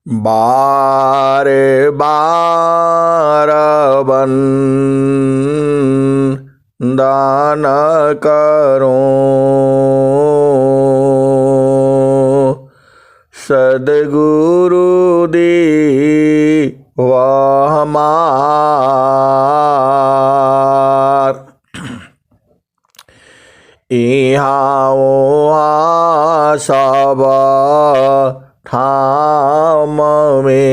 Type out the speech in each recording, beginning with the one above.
बार बार वंदन करूं सद्गुरु देव हमार। इहाँ उहाँ सब ठाम में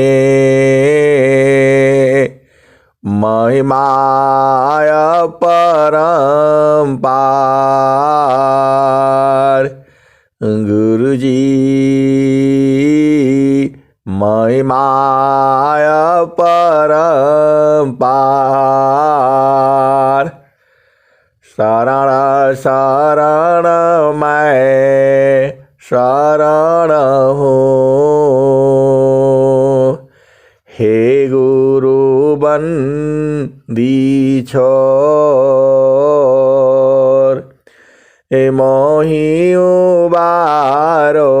महिमाय परम्पार। गुरुजी महिमाय परम्पार। शरण शरण मैं शरण हूँ, हे गुरु बंदी छोर। हे मोहि उबारो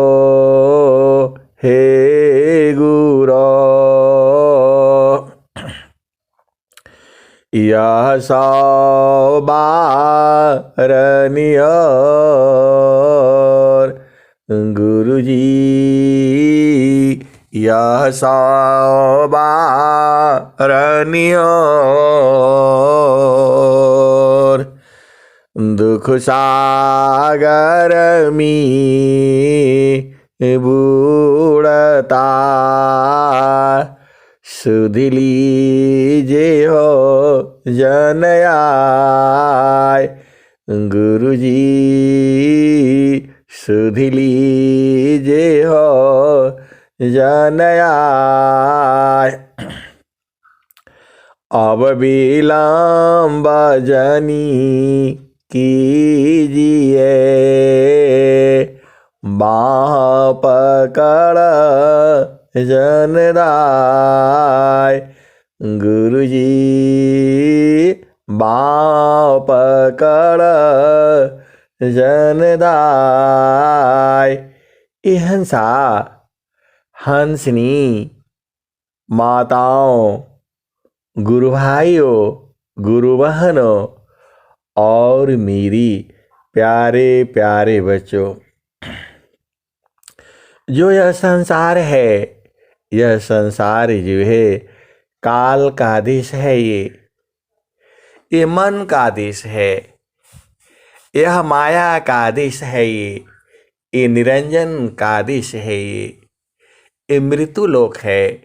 हे गुरो, यह सौ बारनियर। गुरुजी यह सौ बारनियर। दुख सागर में बूढ़ता सुध लीजे हो जन आय। गुरुजी सुध लीजे हो जन आय। अब विलम्ब जनी कीजिए, बाँह पकड़ जनदाय। गुरुजी बाँह पकड़ जनदाय। ये हंसा हंसनी माताओं, गुरु भाइयों, गुरु बहनों और मेरी प्यारे प्यारे बच्चों, जो यह संसार है, यह संसार जो है काल का आदेश है। ये मन का आदेश है, यह माया का आदेश है। ये निरंजन का आदेश है। ये मृत्यु लोक है,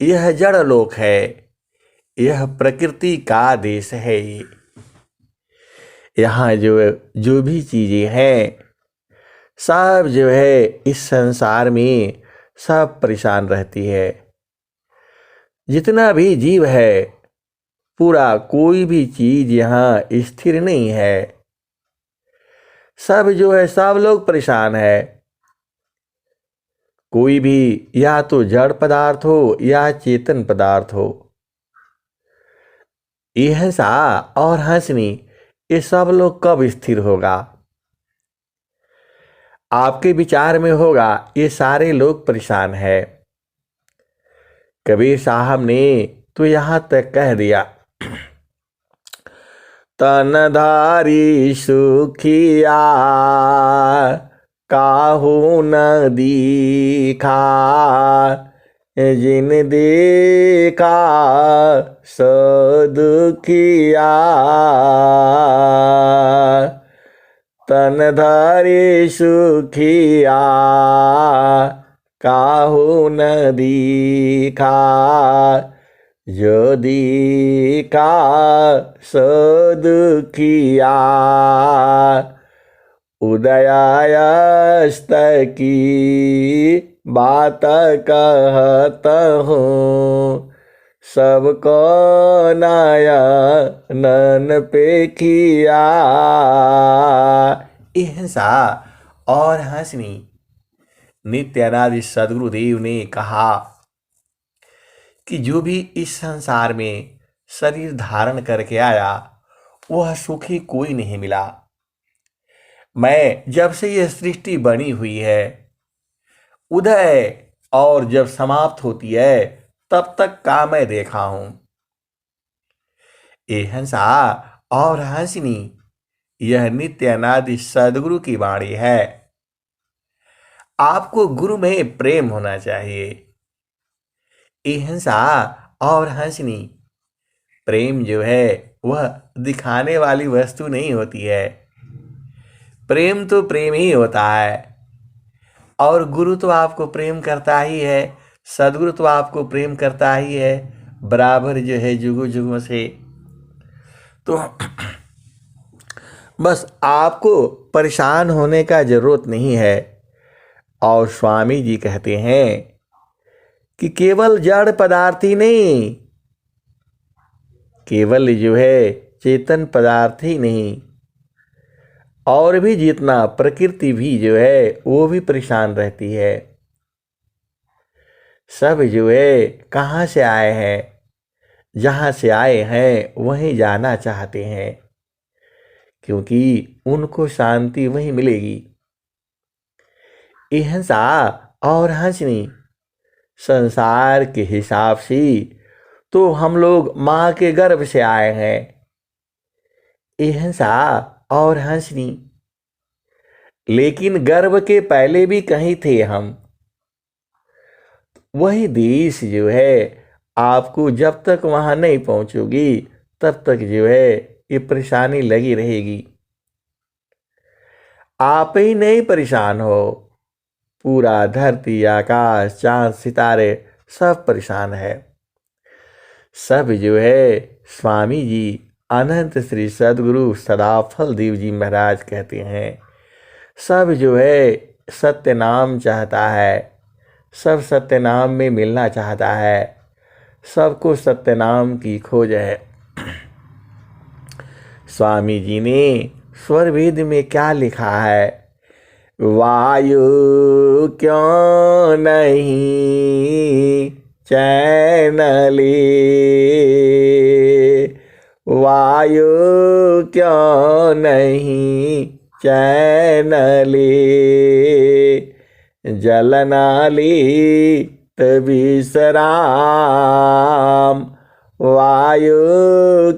यह जड़ लोक है, यह प्रकृति का आदेश है। यहाँ जो भी चीजें हैं सब जो है इस संसार में सब परेशान रहती है। जितना भी जीव है पूरा कोई भी चीज यहाँ स्थिर नहीं है। सब जो है सब लोग परेशान है। कोई भी या तो जड़ पदार्थ हो या चेतन पदार्थ हो। ये हंसा और हंसनी ये सब लोग कब स्थिर होगा? आपके विचार में होगा ये सारे लोग परेशान है। कबीर साहब ने तो यहाँ तक कह दिया, तनधारी सुखिया काहू न दीखा, जिन देखा सो दुखिया। तनधारी सुखिया काहू न दीखा, जो दीखा सो दुखिया। उदयास्त की बात कहत हूँ, सबको नयन पे किया। हिंसा और हंसनी नित्यानंद सद्गुरुदेव ने कहा कि जो भी इस संसार में शरीर धारण करके आया वह सुखी कोई नहीं मिला। मैं जब से यह सृष्टि बनी हुई है, उदय और जब समाप्त होती है तब तक का मैं देखा हूं। ए हंसा और हंसनी, यह नित्य अनादि सदगुरु की वाणी है। आपको गुरु में प्रेम होना चाहिए। ए हंसा और हंसनी, प्रेम जो है वह दिखाने वाली वस्तु नहीं होती है। प्रेम तो प्रेम ही होता है। और गुरु तो आपको प्रेम करता ही है, सदगुरु तो आपको प्रेम करता ही है, बराबर जो है जुगों जुगों से। तो बस आपको परेशान होने का जरूरत नहीं है। और स्वामी जी कहते हैं कि केवल जड़ पदार्थ ही नहीं, केवल जो है चेतन पदार्थ ही नहीं, और भी जितना प्रकृति भी जो है वो भी परेशान रहती है। सब जो है कहाँ से आए हैं, जहाँ से आए हैं वहीं जाना चाहते हैं, क्योंकि उनको शांति वहीं मिलेगी। हिंसा और हंसनी, संसार के हिसाब से तो हम लोग माँ के गर्भ से आए हैं। हिंसा और हंसनी, लेकिन गर्भ के पहले भी कहीं थे हम। वही देश जो है आपको जब तक वहां नहीं पहुंचोगी तब तक जो है ये परेशानी लगी रहेगी। आप ही नहीं परेशान हो, पूरा धरती आकाश चांद सितारे सब परेशान है। सब जो है स्वामी जी अनंत श्री सदगुरु सदाफल देव जी महाराज कहते हैं, सब जो है सत्य नाम चाहता है, सब सत्य नाम में मिलना चाहता है, सबको सत्य नाम की खोज है। स्वामी जी ने स्वर वेद में क्या लिखा है, वायु क्यों नहीं चैन ले, वायु क्यों नहीं चैन ले, जलना ली विश्राम, वायु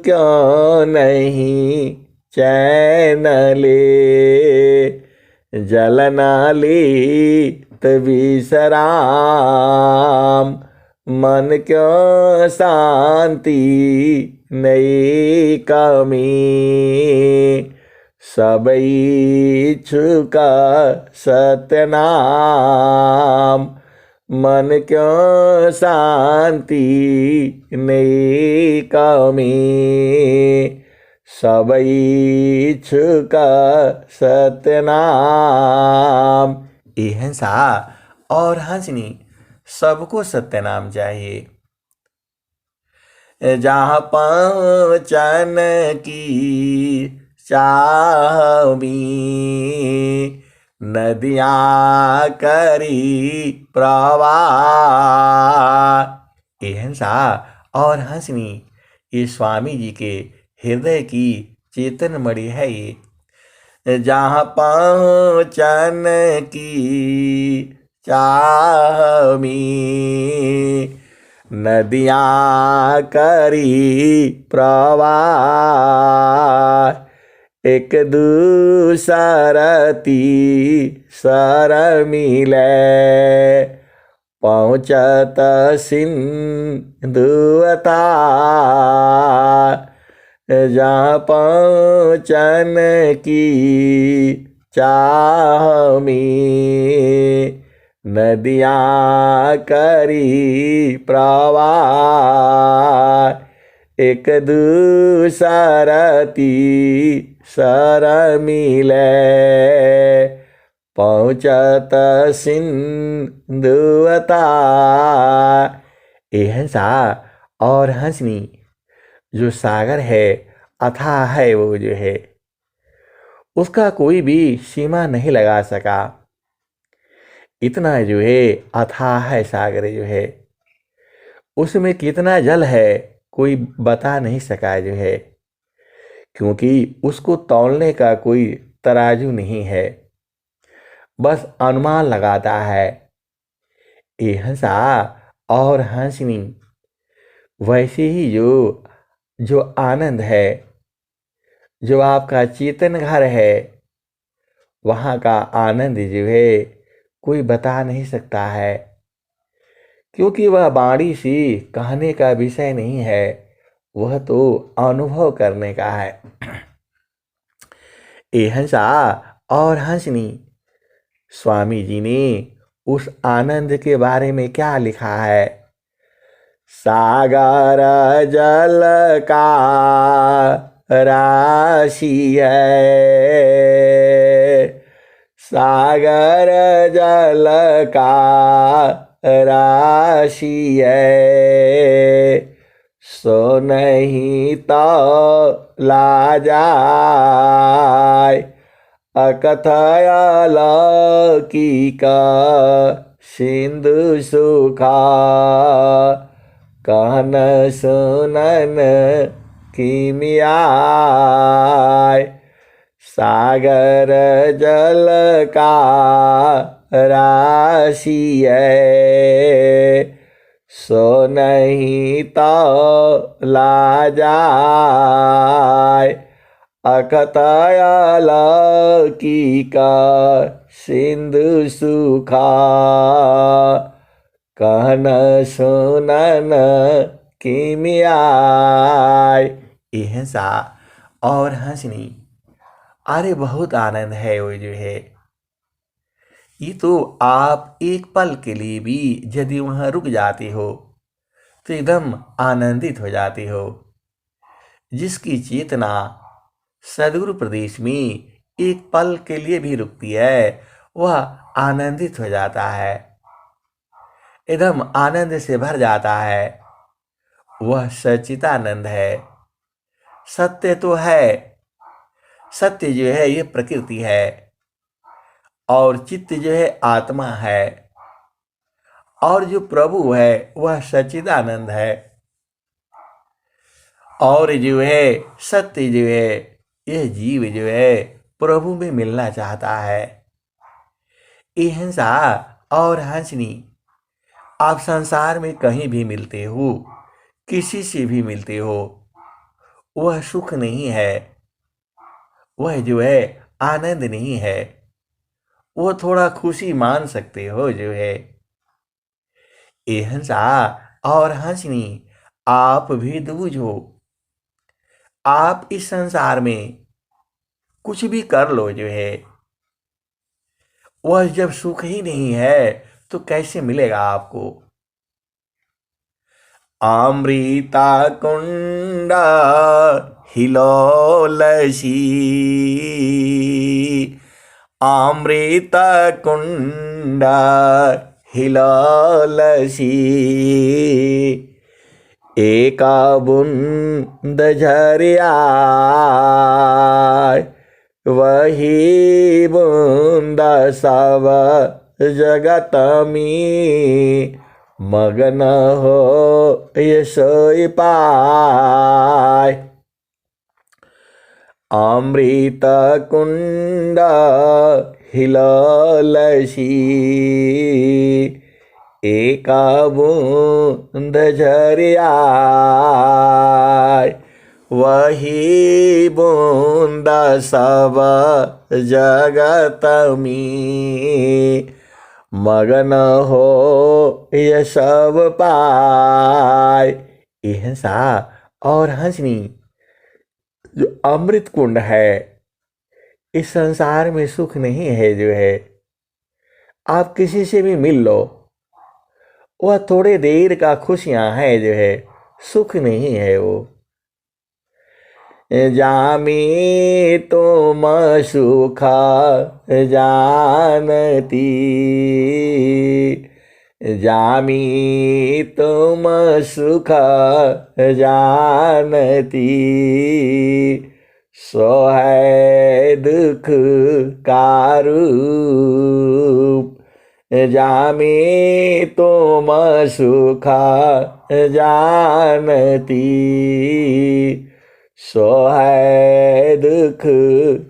क्यों नहीं चैन ले, जलना लीत विश्राम, मन क्यों शांति नहीं कमी, सब इच्छुक सत्यनाम, मन क्यों शांति नहीं कमी, सब इच्छुक सत्यनाम। ये हंसा और हंसनी, सबको सत्यनाम चाहिए। जहाँ पहुँचन की चाह में, नदियाँ करी प्रवाह। ये हंसा और हंसनी, ये स्वामी जी के हृदय की चेतन मणि है। ये जहाँ पहुँचन की चाह में, नदियाँ करी प्रवाह, एक दूसरती सर मिले, पहुँचत सिंधुता, जहाँ पहुँचन की चाह में, नदियाँ करी प्रवाह, एक दूसरती सर मिले, पहुँचत सिंधुता। ये हंसा और हंसनी, जो सागर है अथाह है, वो जो है उसका कोई भी सीमा नहीं लगा सका। इतना जो है अथाह है सागर जो है, उसमें कितना जल है कोई बता नहीं सका जो है, क्योंकि उसको तौलने का कोई तराजू नहीं है, बस अनुमान लगाता है। ये हंसा और हंसनी, वैसे ही जो आनंद है, जो आपका चेतन घर है, वहाँ का आनंद जो है कोई बता नहीं सकता है, क्योंकि वह वाणी से कहने का विषय नहीं है, वह तो अनुभव करने का है। ये हंसा और हंसनी, स्वामी जी ने उस आनंद के बारे में क्या लिखा है? सागर जल का राशि है, सागर जल का राशि है, सो नहीं तो ला जाए, अकथय लौकिका सिंधु सुखा, कहन सुनन किमियाय, सागर जल का राशि है, सो नहीं तो ला जाए, अकथय लौकिका सिंधु सुखा, कहन सुनन किमियाय। ये हंसा और हंसनी, अरे बहुत आनंद है वो जो है। ये तो आप एक पल के लिए भी यदि वहाँ रुक जाते हो तो एकदम आनंदित हो जाते हो। जिसकी चेतना सद्गुरु प्रदेश में एक पल के लिए भी रुकती है, वह आनंदित हो जाता है, एकदम आनंद से भर जाता है। वह सच्चिदानंद है। सत्य तो है, सत्य जो है ये प्रकृति है, और चित्त जो है आत्मा है, और जो प्रभु है वह सच्चिदानंद है। और जो है सत्य जो है, यह जीव जो है प्रभु में मिलना चाहता है। ये हंसा और हंसनी, आप संसार में कहीं भी मिलते हो, किसी से भी मिलते हो, वह सुख नहीं है, वह जो है आनंद नहीं है, वो थोड़ा खुशी मान सकते हो जो है। ये हंसा और हंसनी, आप भी दूज हो। आप इस संसार में कुछ भी कर लो जो है, वह जब सुख ही नहीं है तो कैसे मिलेगा आपको? अमृता कुंड हिलोलसी, अमृत कुंड हिलोलसी, एका बूंद झरिया, वही बूंद सब जगत में मगन हो ये सोई पाय। अमृत कुंड हिलोलसी, एका बूंद झरिया, वही बूंद सब जगत में मगन हो ये सब पाय। ये हंसा और हंसनी, जो अमृत कुंड है, इस संसार में सुख नहीं है जो है। आप किसी से भी मिल लो, वह थोड़े देर का खुशियां है जो है, सुख नहीं है वो। जामी तुम सुख जानती, जामी तुम सुख जानती, सो है दुख का रूप। जामी तुम सुख जानती, सो है दुख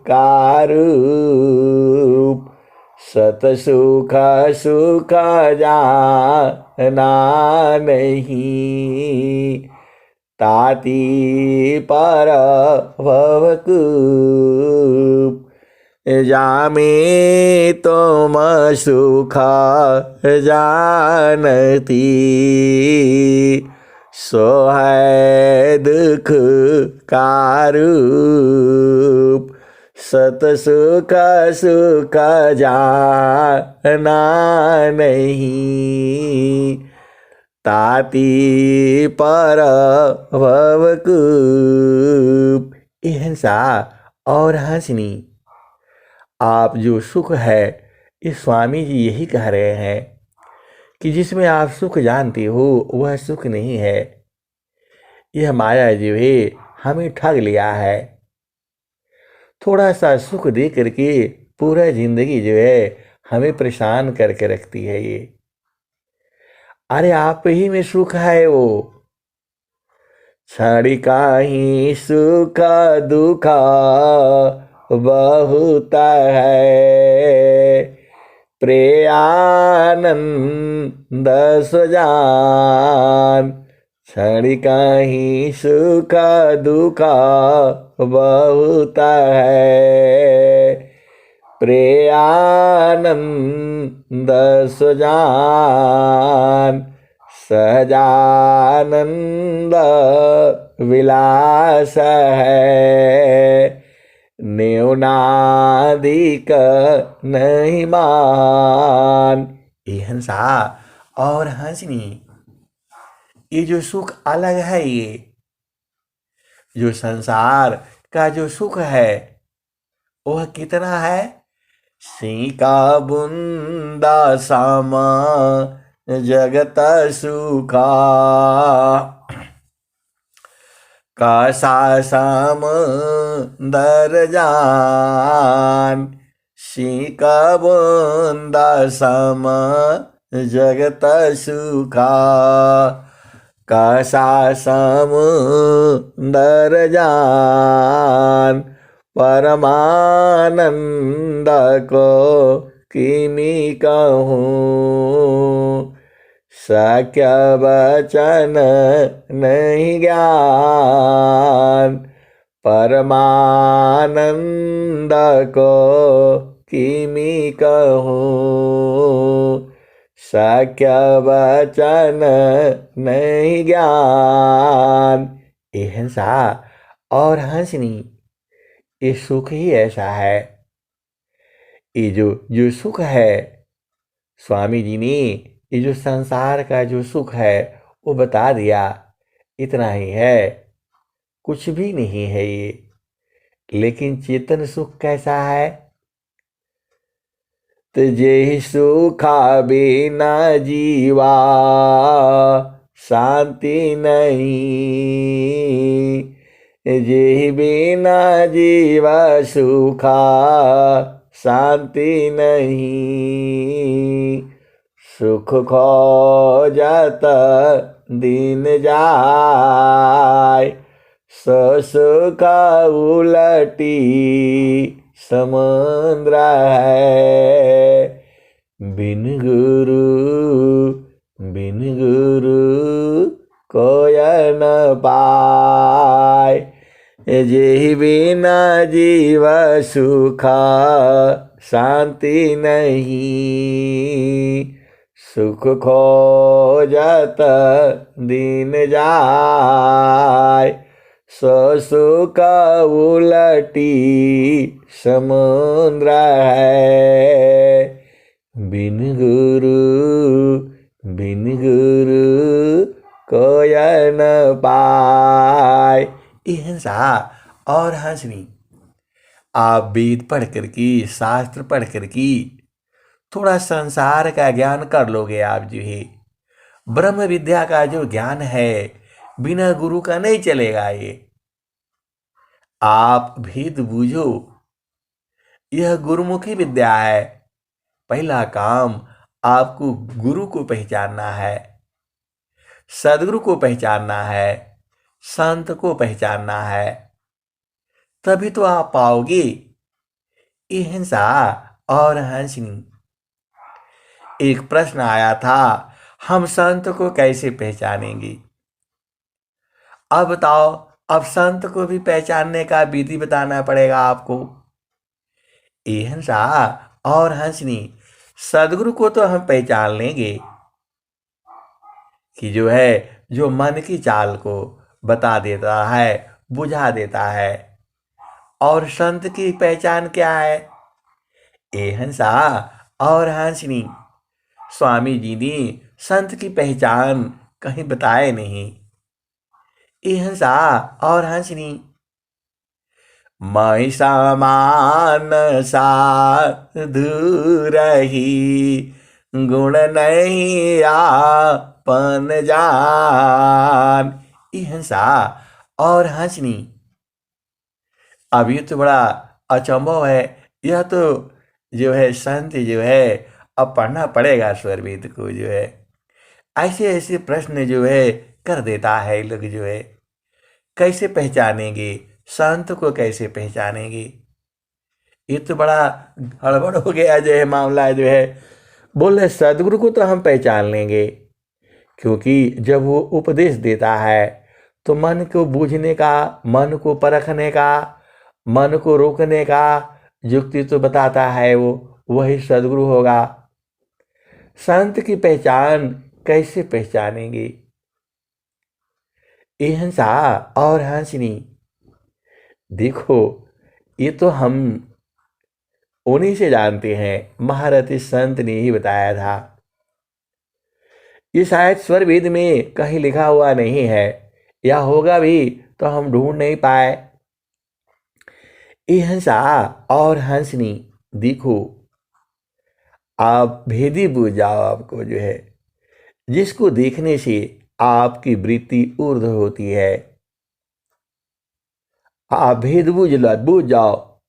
का रूप। सत सुख सुख जाना नहीं, ताती पर भवकूप जामे तुम सुख जानती, सो है दुख कारूप। सत सुख सुख जाना नहीं, ताती पर भवकूप। ये हंसा और हंसनी, आप जो सुख है, इस स्वामी जी यही कह रहे हैं कि जिसमें आप सुख जानती हो वह सुख नहीं है। यह माया जो है हमें ठग लिया है। थोड़ा सा सुख दे करके पूरा जिंदगी जो है हमें परेशान करके रखती है ये। अरे आप ही में सुख है वो। क्षणिका ही सुख दुख बहुत है, प्रेयानंद सुजान। क्षणिका ही सुख दुख बहुत है, प्रेयानंद सुजान। सहजानंद विलास है, न्यूनाधिक नहीं मान। ये हंसा और हंसनी, ये जो सुख अलग है, ये जो संसार का जो सुख है वह कितना है? सिंका बुंदा सामा जगत सुखा, कासा समंदर जान। सिंका बुंदा सम जगत सुखा, कासा समंदर जान। परमानंद को किमी कहूँ, सख्य वचन नहीं ज्ञान। परमानंद को किमी कहूँ, सख्य वचन नहीं ज्ञान। ये हंसा और हंसनी, ये सुख ही ऐसा है। ये जो सुख है, स्वामी जी ने ये जो संसार का जो सुख है वो बता दिया, इतना ही है, कुछ भी नहीं है ये। लेकिन चेतन सुख कैसा है? तुझे सुखा बिना जीवा शांति नहीं, जे बिना जीवा सुखा शांति नहीं। सुख खोजत दिन जाय, सो सुख उलटी समुद्र है। बिन गुरु कोय न पाय, जेहि बिना जीव सुखा शांति नहीं। सुख खोजत दिन जाय, सो सुख उलटी समुद्र है। बिन गुरु कोय न पाय। हिंसा और हंसनी, आप वेद पढ़ कर की, शास्त्र पढ़ कर की, थोड़ा संसार का ज्ञान कर लोगे आप जो है। ब्रह्म विद्या का जो ज्ञान है बिना गुरु का नहीं चलेगा ये। आप भेद बूझो, यह गुरुमुखी विद्या है। पहला काम आपको गुरु को पहचानना है, सदगुरु को पहचानना है, संत को पहचानना है, तभी तो आप पाओगे। हिंसा और हंसनी, एक प्रश्न आया था, हम संत को कैसे पहचानेंगे? अब बताओ, अब संत को भी पहचानने का विधि बताना पड़ेगा आपको। ए हंसा और हंसनी, सदगुरु को तो हम पहचान लेंगे कि जो है, जो मन की चाल को बता देता है, बुझा देता है। और संत की पहचान क्या है? ए हंसा और हंसनी, स्वामी जी ने संत की पहचान कहीं बताए नहीं। ए हंसा और हंसनी, मैं समान साधु रही, गुण नहीं आपन जान। ए हंसा और हंसनी, अब ये तो बड़ा अचंभव है। यह तो जो है संत जो है, अब पढ़ना पड़ेगा स्वरवेद को जो है। ऐसे ऐसे प्रश्न जो है कर देता है लोग जो है। कैसे पहचानेंगे संत को, कैसे पहचानेंगे? ये तो बड़ा गड़बड़ हो गया जो है मामला जो है। बोले सदगुरु को तो हम पहचान लेंगे, क्योंकि जब वो उपदेश देता है तो मन को बूझने का, मन को परखने का, मन को रोकने का युक्ति तो बताता है वो, वही सदगुरु होगा। संत की पहचान कैसे पहचानेंगे? ये हंसा और हंसनी, देखो ये तो हम उन्हीं से जानते हैं, महारथी संत ने ही बताया था। ये शायद स्वरवेद में कहीं लिखा हुआ नहीं है, या होगा भी तो हम ढूंढ नहीं पाए। ये हंसा और हंसनी, देखो आप भेदी बूझ जाओ। आपको जो है, जिसको देखने से आपकी वृत्ति ऊर्ध्व होती है, आप भेद बूझ जाओ।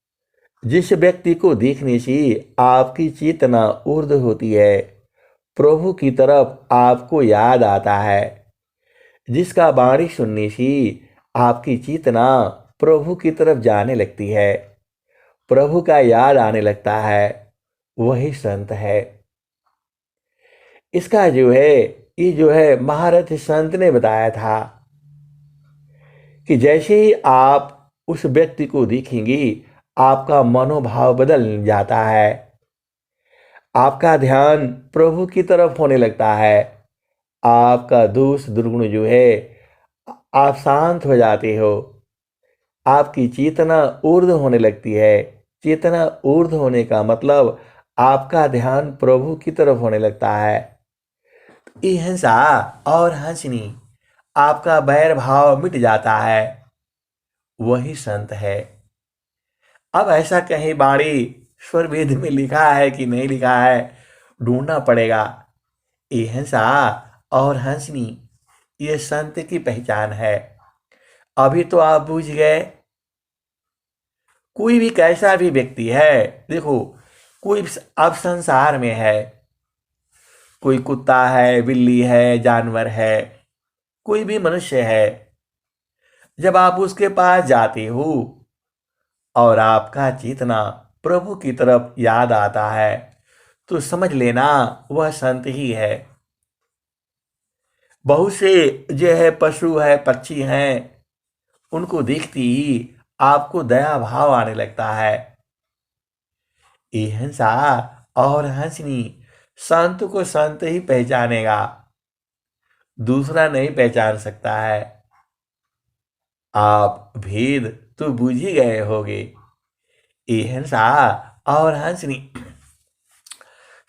जिस व्यक्ति को देखने से आपकी चेतना ऊर्ध्व होती है, प्रभु की तरफ आपको याद आता है, जिसका वाणी सुनने से आपकी चेतना प्रभु की तरफ जाने लगती है, प्रभु का याद आने लगता है, वही संत है। इसका जो है, ये जो है महारथी संत ने बताया था कि जैसे ही आप उस व्यक्ति को देखेंगे, आपका मनोभाव बदल जाता है, आपका ध्यान प्रभु की तरफ होने लगता है, आपका दोष दुर्गुण जो है, आप शांत हो जाते हो, आपकी चेतना ऊर्ध्व होने लगती है। चेतना ऊर्ध्व होने का मतलब आपका ध्यान प्रभु की तरफ होने लगता है। ये हिंसा और हंसनी, आपका बैर भाव मिट जाता है, वही संत है। अब ऐसा कहीं वाणी स्वरवेद में लिखा है कि नहीं लिखा है, ढूंढना पड़ेगा। ये हिंसा और हंसनी, ये संत की पहचान है। अभी तो आप बूझ गए। कोई भी कैसा भी व्यक्ति है, देखो कोई अब संसार में है, कोई कुत्ता है, बिल्ली है, जानवर है, कोई भी मनुष्य है, जब आप उसके पास जाते हो और आपका चेतना प्रभु की तरफ याद आता है, तो समझ लेना वह संत ही है। बहुत से जो है पशु है, पक्षी हैं, उनको देखती ही आपको दया भाव आने लगता है। ये हिंसा और हंसनी, संत को संत ही पहचानेगा, दूसरा नहीं पहचान सकता है। आप भेद तो बूझ ही गए होगे। ये हिंसा और हंसनी,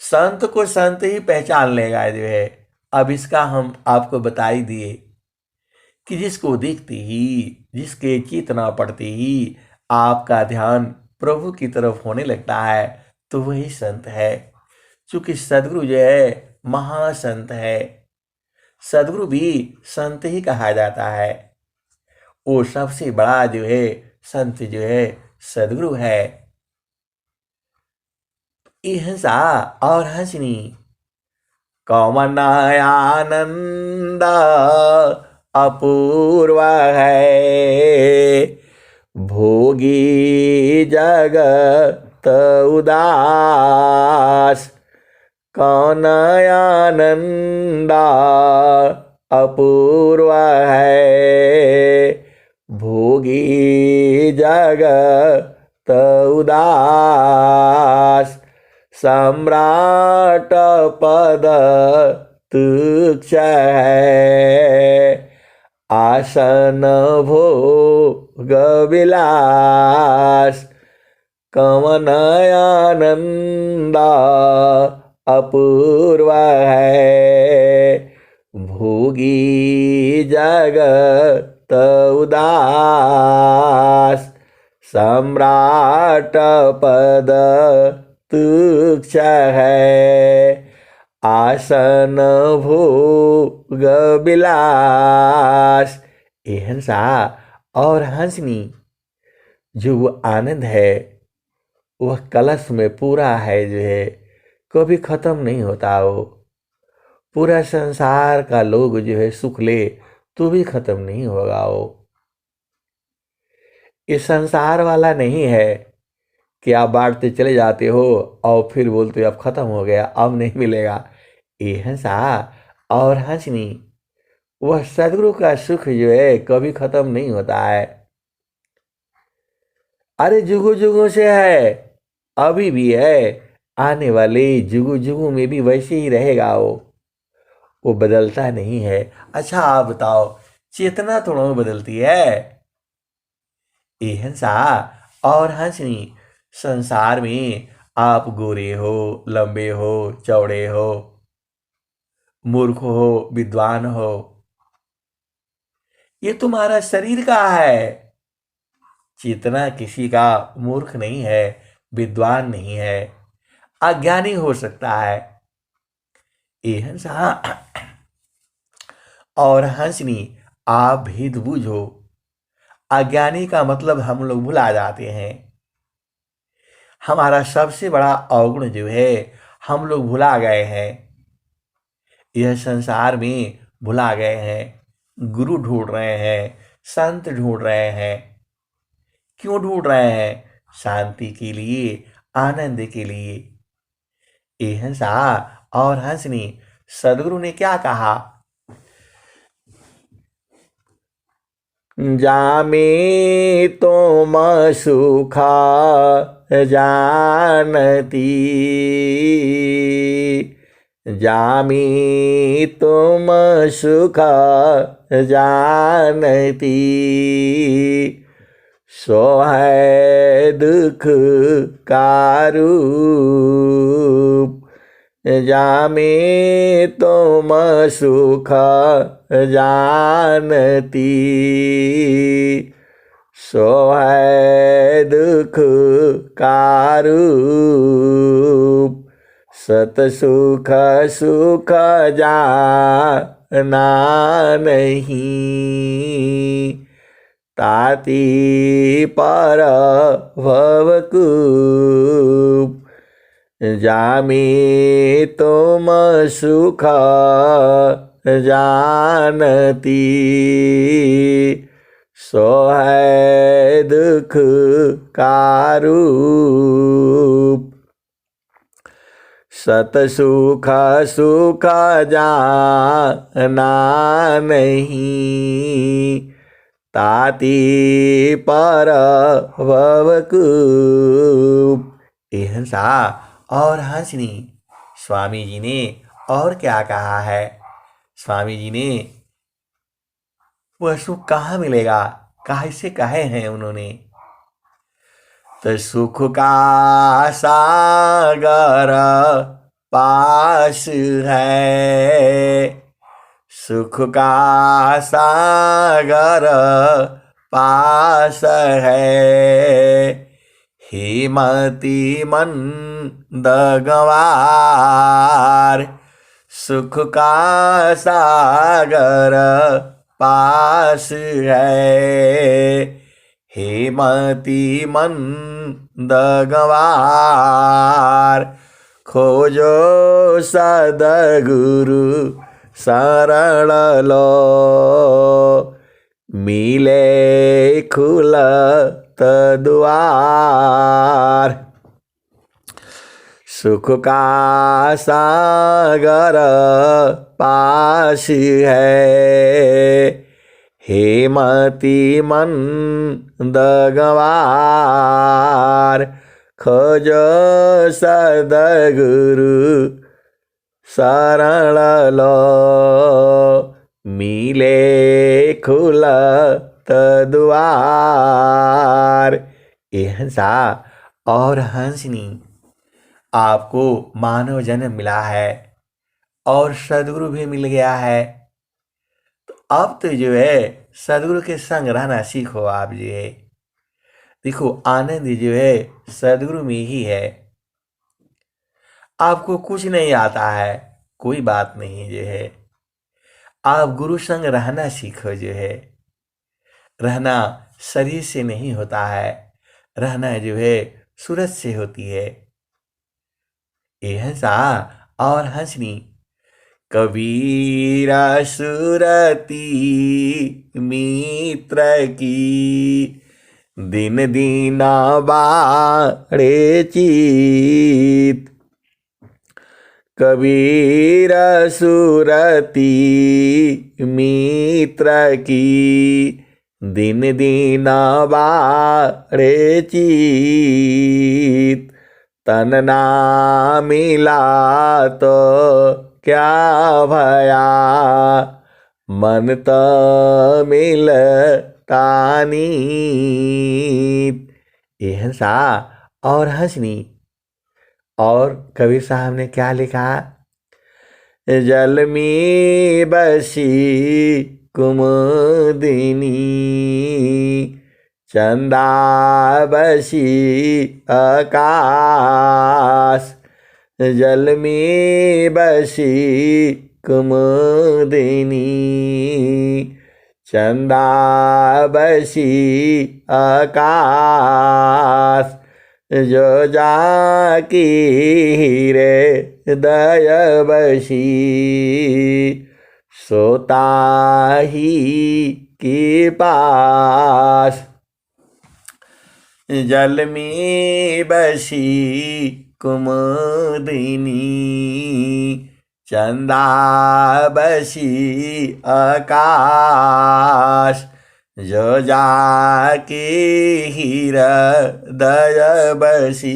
संत को संत ही पहचान लेगा जो है। अब इसका हम आपको बता ही दिए कि जिसको देखते ही, जिसके चेतना पड़ते ही आपका ध्यान प्रभु की तरफ होने लगता है, तो वही संत है। क्योंकि सदगुरु जो है महासंत है, सदगुरु भी संत ही कहा जाता है। वो सबसे बड़ा जो है संत जो है सदगुरु है। ये हिंसा और हंसनी, कौन आनंद अपूर्व है, भोगी जगत उदास, कौन आनंदा अपूर्व है, भोगी जगत उदास, सम्राट पद तुच्छ है, आसन भोग विलास, कवन आनंदा अपूर्व है, भोगी जगत उदास, सम्राट पद तुच्छ है, आसन भोग विलास। ए हंसा और हंसनी, जो वो आनंद है वह कलश में पूरा है, जो है कभी खत्म नहीं होता। वो पूरा संसार का लोग जो है सुख ले तो भी खत्म नहीं होगा। वो ये संसार वाला नहीं है कि आप बांटते चले जाते हो और फिर बोलते हो अब खत्म हो गया, अब नहीं मिलेगा। ये हंसा और हंसनी, वह सदगुरु का सुख जो है कभी खत्म नहीं होता है। अरे जुगु जुगु से है, अभी भी है, आने वाले जुगु जुगु में भी वैसे ही रहेगा। वो बदलता नहीं है। अच्छा आप बताओ, चेतना थोड़ा बदलती है। ये हंसा और हंसनी, संसार में आप गोरे हो, लंबे हो, चौड़े हो, मूर्ख हो, विद्वान हो, ये तुम्हारा शरीर का है। चेतना किसी का मूर्ख नहीं है, विद्वान नहीं है, अज्ञानी हो सकता है। ये हंसा और हंसनी, आप भेद बूझो। अज्ञानी का मतलब हम लोग भुला जाते हैं। हमारा सबसे बड़ा अवगुण जो है हम लोग भुला गए हैं। यह संसार में भुला गए हैं। गुरु ढूंढ रहे हैं, संत ढूंढ रहे हैं। क्यों ढूंढ रहे हैं? शांति के लिए, आनंद के लिए। ये हंसा और हंसनी, सदगुरु ने क्या कहा? जामे तुम सुखा जानती, जामी तुम सुख जानती, सो है दुख का रूप, जामे तुम सुख जानती, सो है दुख का रूप, सत सुख सुख जाना नहीं, ताति पर भवकूप, जामे तुम सुख जानती, सो है दुख का रूप, सत सुख सुख जाना नहीं, ताति पर भवकूप। ये हंसा और हंसनी, स्वामी जी ने और क्या कहा है? स्वामी जी ने वह सुख कहाँ मिलेगा, कैसे कहे हैं उन्होंने? तो सुख का सागर पास है, सुख का सागर पास है, हिमती मंद गंवार, सुख का सागर पास है, हेमती मंद गंवार, खोजो सदगुरु शरण लो, मिले खुलत द्वार, सुख का सागर पास है, हेमति मंद गंवार, खोज सद्गुरु शरण लो, मिले खुलत द्वार। ये हंसा और हंसनी, आपको मानव जन्म मिला है और सदगुरु भी मिल गया है। तो अब तो जो है सदगुरु के संग रहना सीखो। आप जो है देखो, आनंद जो है सदगुरु में ही है। आपको कुछ नहीं आता है, कोई बात नहीं जो है, आप गुरु संग रहना सीखो। जो है रहना शरीर से नहीं होता है, रहना जो है सूरज से होती है। ये हंसा और हंसनी, कबीरा सुरती मित्र की, दिन दीना बाड़े चित। कबीर सुरती मित्र की, दिन दीना बाड़े चित। तन ना मिला तो क्या भया, मन तो मिलता नीत। ये हंसा और हंसनी। और कबीर साहब ने क्या लिखा, जल में बसी कुमुदिनी, चंदा बसी आकाश। जल में बसी कुमुदिनी, चंदा बसी आकाश। जो जाकी हृदय बसी, सोता ही के पास। जल में बसी कुमुदिनी, चंदा बसी आकाश। जो जाके हृदय बसी,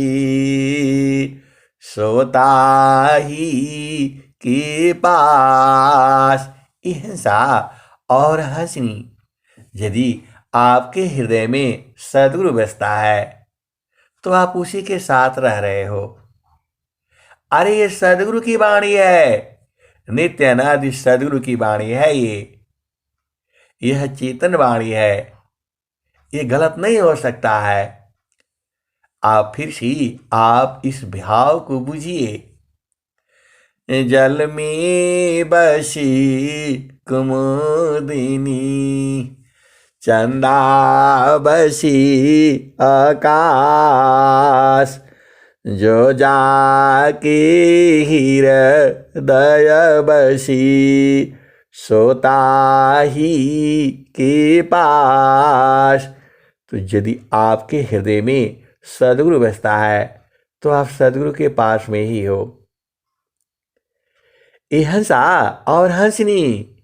सोता ही के पास। हिंसा और हंसनी, यदि आपके हृदय में सद्गुरु बसता है तो आप उसी के साथ रह रहे हो। अरे ये सद्गुरु की वाणी है, नित्य अनादि सद्गुरु की वाणी है। यह चेतन वाणी है, ये गलत नहीं हो सकता है। आप फिर से आप इस भाव को बुझिए। जल में बसी कुमुदिनी, चंदा बसी आकाश। जो जाके हृदय बसी, सोता ही के पास। तो यदि आपके हृदय में सद्गुरु बसता है तो आप सद्गुरु के पास में ही हो। ये हंसा और हंसनी,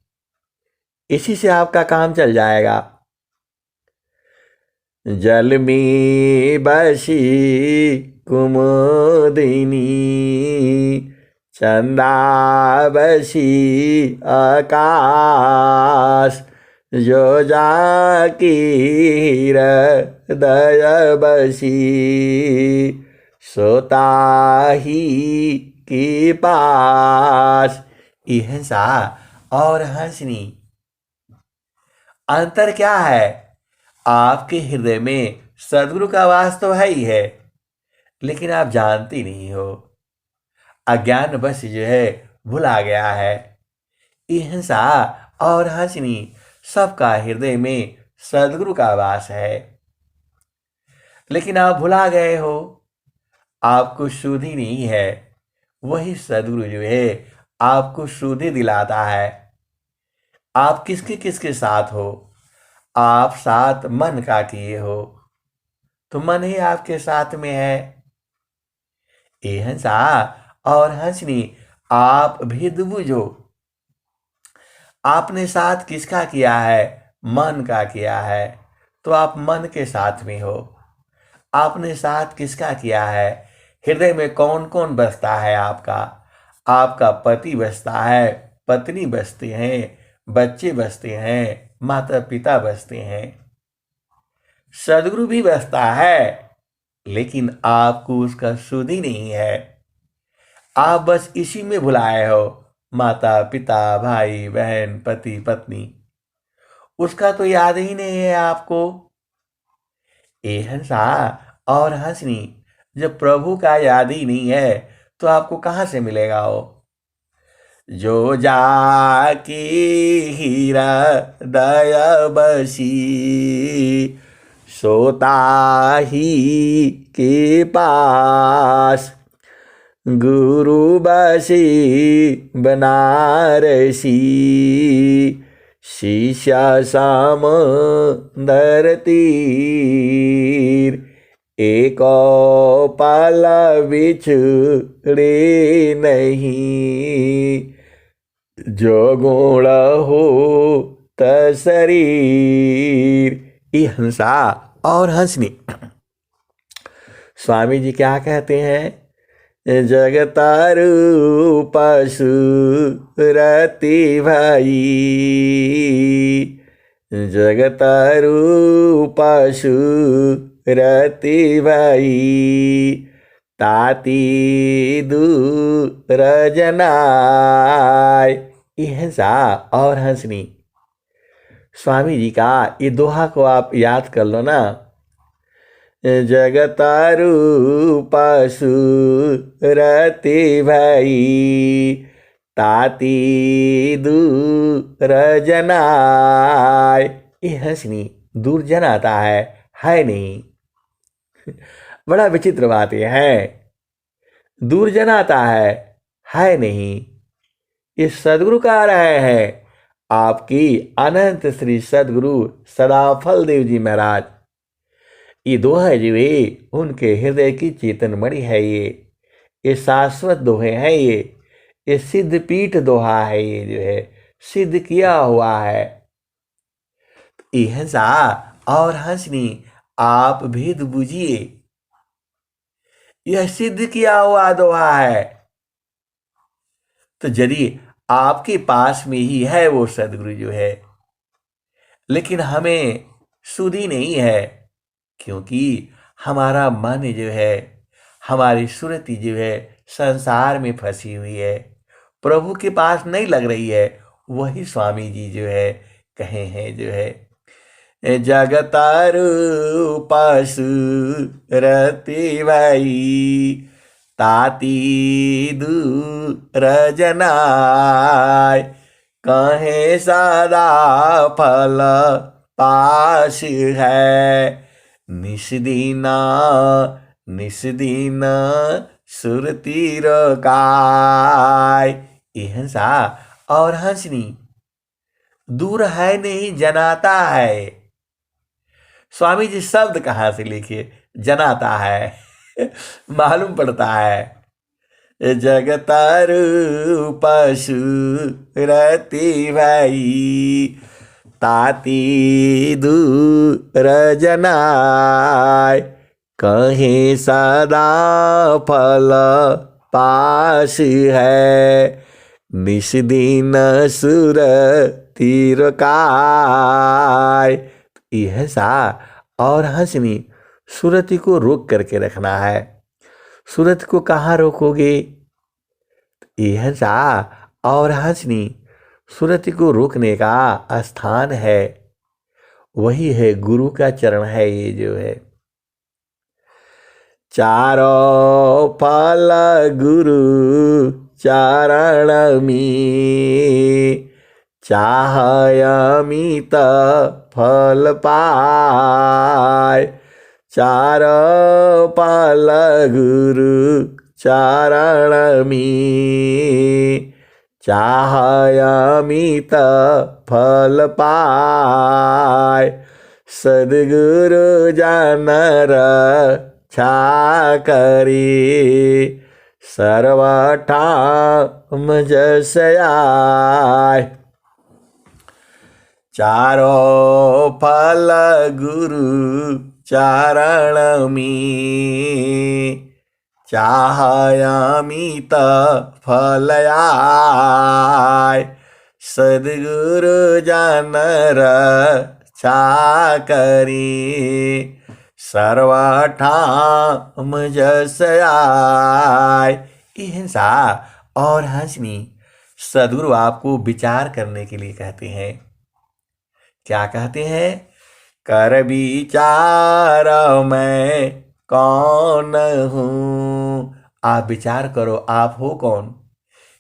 इसी से आपका काम चल जाएगा। जल में बसी कुमुदिनी, चंदा बसी आकाश। जो जाकी हृदय बसी, सोता ही के पास। ये हंसा और हंसनी, अंतर क्या है? आपके हृदय में सद्गुरु का वास तो है ही है, लेकिन आप जानते नहीं हो। अज्ञान बस जो है भुला गया है। ये हंसा और हंसनी, सबका हृदय में सद्गुरु का वास है, लेकिन आप भुला गए हो। आपको शुद्धि नहीं है। वही सद्गुरु जो है आपको शुद्धि दिलाता है। आप किसके किसके साथ हो? आप साथ मन का किए हो, तो मन ही आपके साथ में है। ए हंसा और हंसनी, आप भेद बुझो। आपने साथ किसका किया है? मन का किया है, तो आप मन के साथ में हो। आपने साथ किसका किया है? हृदय में कौन कौन बसता है आपका? आपका पति बसता है, पत्नी बसते हैं, बच्चे बसते हैं, माता पिता बसते हैं, सदगुरु भी बसता है, लेकिन आपको उसका सुध ही नहीं है। आप बस इसी में भुलाए हो, माता पिता, भाई बहन, पति पत्नी, उसका तो याद ही नहीं है आपको। ए हंसा और हंसनी, जब प्रभु का याद ही नहीं है तो आपको कहाँ से मिलेगा वो? जो जाकी हीरा दया बसी, सोता ही के पास, गुरु बसी बनारसी, शीशा समंदर तीर, एक पल बिछड़े नहीं, जो गुण हो शरीर। ये हंसा और हंसनी, स्वामी जी क्या कहते हैं? जगतारू पशु रति भाई, जगतारू पशु रति भाई, ताती दूर जनाय। ये हंसा और हंसनी, स्वामी जी का ये दोहा को आप याद कर लो ना। जगतारू पशु रति भाई, ताती दूर जनाय। ये हंसनी दूर जनाता है नहीं। बड़ा विचित्र बात यह है, दूर जनाता है नहीं। ये सदगुरु कह रहे हैं, आपकी अनंत श्री सदगुरु सदाफल देव जी महाराज। ये दोहे जो है उनके हृदय की चेतन मणि है। ये शाश्वत दोहे हैं। ये सिद्ध पीठ दोहा है। ये जो है सिद्ध किया हुआ है। ये हंसा और हंसनी, आप भेद बुझिए, यह सिद्ध किया हुआ दोहा है। तो यदि आपके पास में ही है वो सदगुरु जो है, लेकिन हमें सुधि नहीं है, क्योंकि हमारा मन जो है, हमारी सुरति जो है संसार में फंसी हुई है, प्रभु के पास नहीं लग रही है। वही स्वामी जी जो है कहे हैं जो है, जगतारू पशु रति भाई, ताती दूर जनाय, कहे सदा फल पास है, निस्दिना निस्दिन सुरति रोकाय। ये हंसा और हंसनी, दूर है नहीं जनाता है। स्वामी जी शब्द कहाँ से लिखे? जनाता है मालूम पड़ता है। जगतारू पशु रति भाई, ताती दूर जनाय, कहीं सदा फल पास है, निस्दिन सुरति रोकाय। यह सा और हंसनी, सुरति को रोक करके रखना है। सुरति को कहाँ रोकोगे? यह सा और हंसनी सुरति को रोकने का स्थान है, वही है गुरु का चरण है। ये जो है चारों फल गुरु चरण में, चाहय अमित फल पाय, चार फल गुरु चरण में, चाहय अमित फल पाय, सद्गुरु जन रक्षा करे, सर्वठाम जस आए। चारों फल गुरु चरण में, चाहयामित फल आए। सद्गुरु जन रक्षा करी, सर्वठाम जस आए। हिंसा और हंसनी सद्गुरु आपको विचार करने के लिए कहते हैं। क्या कहते हैं? कर विचार मैं कौन हूँ। आप विचार करो, आप हो कौन?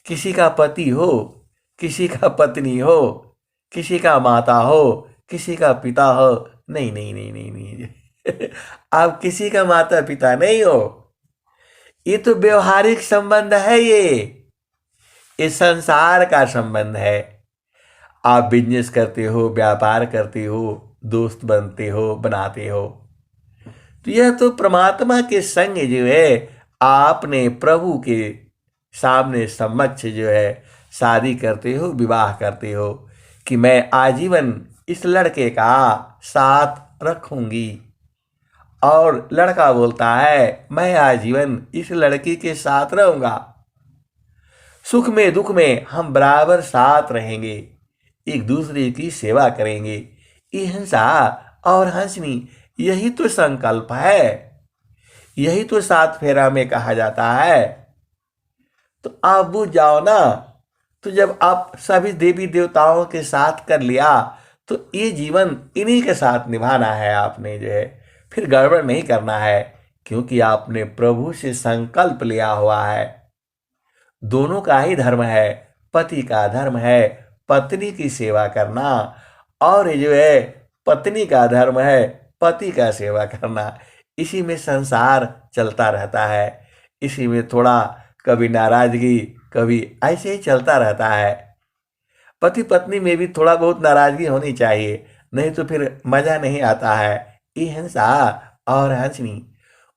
किसी का पति हो, किसी का पत्नी हो, किसी का माता हो, किसी का पिता हो? नहीं नहीं नहीं नहीं नहीं आप किसी का माता पिता नहीं हो। ये तो व्यवहारिक संबंध है। ये संसार का संबंध है। आप बिजनेस करते हो, व्यापार करते हो, दोस्त बनते हो, बनाते हो, तो यह तो परमात्मा के संग जो है आपने प्रभु के सामने समक्ष जो है शादी करते हो, विवाह करते हो कि मैं आजीवन इस लड़के का साथ रखूंगी। और लड़का बोलता है मैं आजीवन इस लड़की के साथ रहूंगा, सुख में दुख में हम बराबर साथ रहेंगे, एक दूसरे की सेवा करेंगे। ये हिंसा और हंसनी यही तो संकल्प है, यही तो सात फेरा में कहा जाता है। तो आप बुझ जाओ ना। तो जब आप सभी देवी देवताओं के साथ कर लिया तो ये जीवन इन्हीं के साथ निभाना है आपने जो है, फिर गड़बड़ नहीं करना है, क्योंकि आपने प्रभु से संकल्प लिया हुआ है। दोनों का ही धर्म है। पति का धर्म है पत्नी की सेवा करना, और ये जो है पत्नी का धर्म है पति का सेवा करना। इसी में संसार चलता रहता है। इसी में थोड़ा कभी नाराजगी, कभी ऐसे ही चलता रहता है। पति पत्नी में भी थोड़ा बहुत नाराजगी होनी चाहिए, नहीं तो फिर मजा नहीं आता है। ये हिंसा और हंसनी।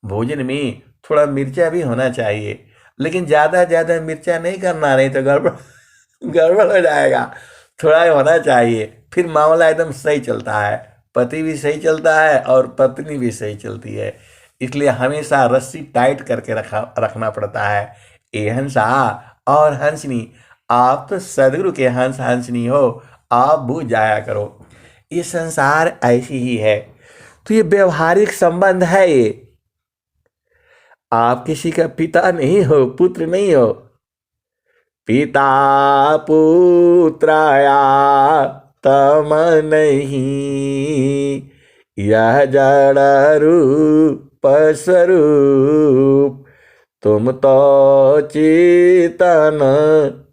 भोजन में थोड़ा मिर्चा भी होना चाहिए, लेकिन ज़्यादा मिर्चा नहीं करना, नहीं तो गड़बड़ गड़बड़ हो जाएगा। थोड़ा ही होना चाहिए, फिर मामला एकदम सही चलता है। पति भी सही चलता है और पत्नी भी सही चलती है। इसलिए हमेशा रस्सी टाइट करके रखना पड़ता है। ये हंसा और हंसनी, आप तो सदगुरु के हंस हंसनी हो, आप बूझ जाया करो। ये संसार ऐसी ही है। तो ये व्यवहारिक संबंध है। ये आप किसी का पिता नहीं हो, पुत्र नहीं हो। पिता पुत्राया तम नहीं, यह जड़ रूप स्वरूप। तुम तो चेतन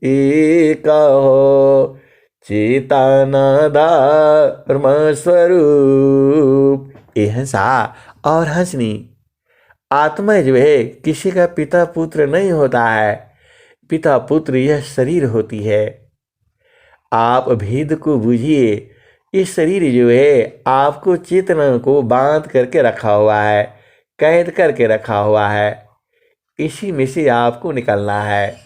एक हो, चेतन धर्म स्वरूप। ये हंसा और हंसनी। आत्मा जो है किसी का पिता पुत्र नहीं होता है। पिता पुत्र यह शरीर होती है। आप भेद को बूझिए। ये शरीर जो है आपको चेतना को बांध करके रखा हुआ है, कैद करके रखा हुआ है। इसी में से आपको निकलना है।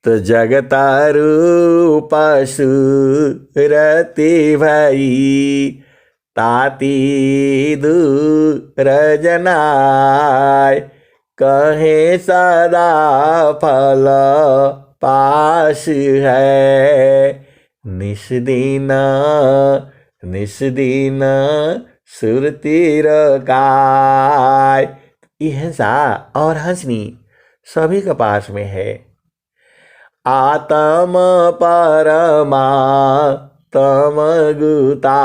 तो जगता रूप सुरति भई, ताती दूर जनाय। कहे सदा फल पास है, निस्दिन निस्दिन सुरति रकाय। ये हिंसा और हंसनी सभी के पास में है। आत्म परमा तम गुता,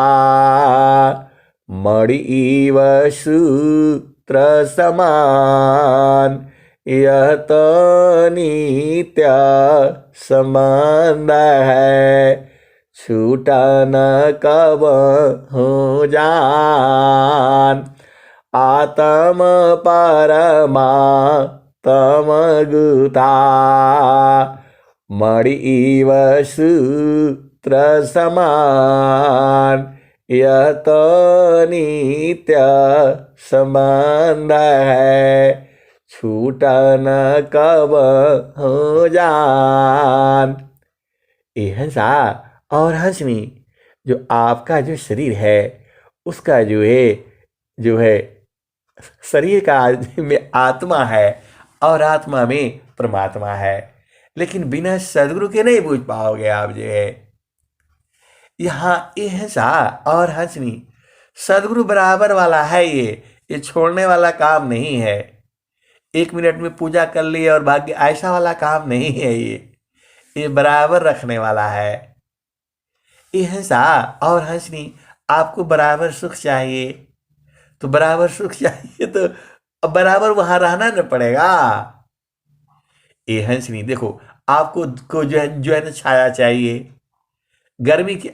मणिव सूत्र समान। यह तो नित्य संबंध है, छूटा न कब हो जान। आत्म परमा तम गुता, मणिव सूत्र समान। यह तो नित्य संबंध है, छूटा न कब हो जान। ए हंसा और हंसनी, जो आपका जो शरीर है उसका जो है शरीर का में आत्मा है और आत्मा में परमात्मा है। लेकिन बिना सदगुरु के नहीं बूझ पाओगे आप जो है। यहाँ ये हंसा और हंसनी सदगुरु बराबर वाला है। ये छोड़ने वाला काम नहीं है। 1 मिनट में पूजा कर ली और भाग्य, ऐसा वाला काम नहीं है। ये बराबर रखने वाला है। ये हंसा और हंसनी, आपको बराबर सुख चाहिए तो बराबर सुख चाहिए तो अब बराबर वहां रहना न पड़ेगा। ये हंसनी देखो, आपको को जो है ना छाया चाहिए। गर्मी की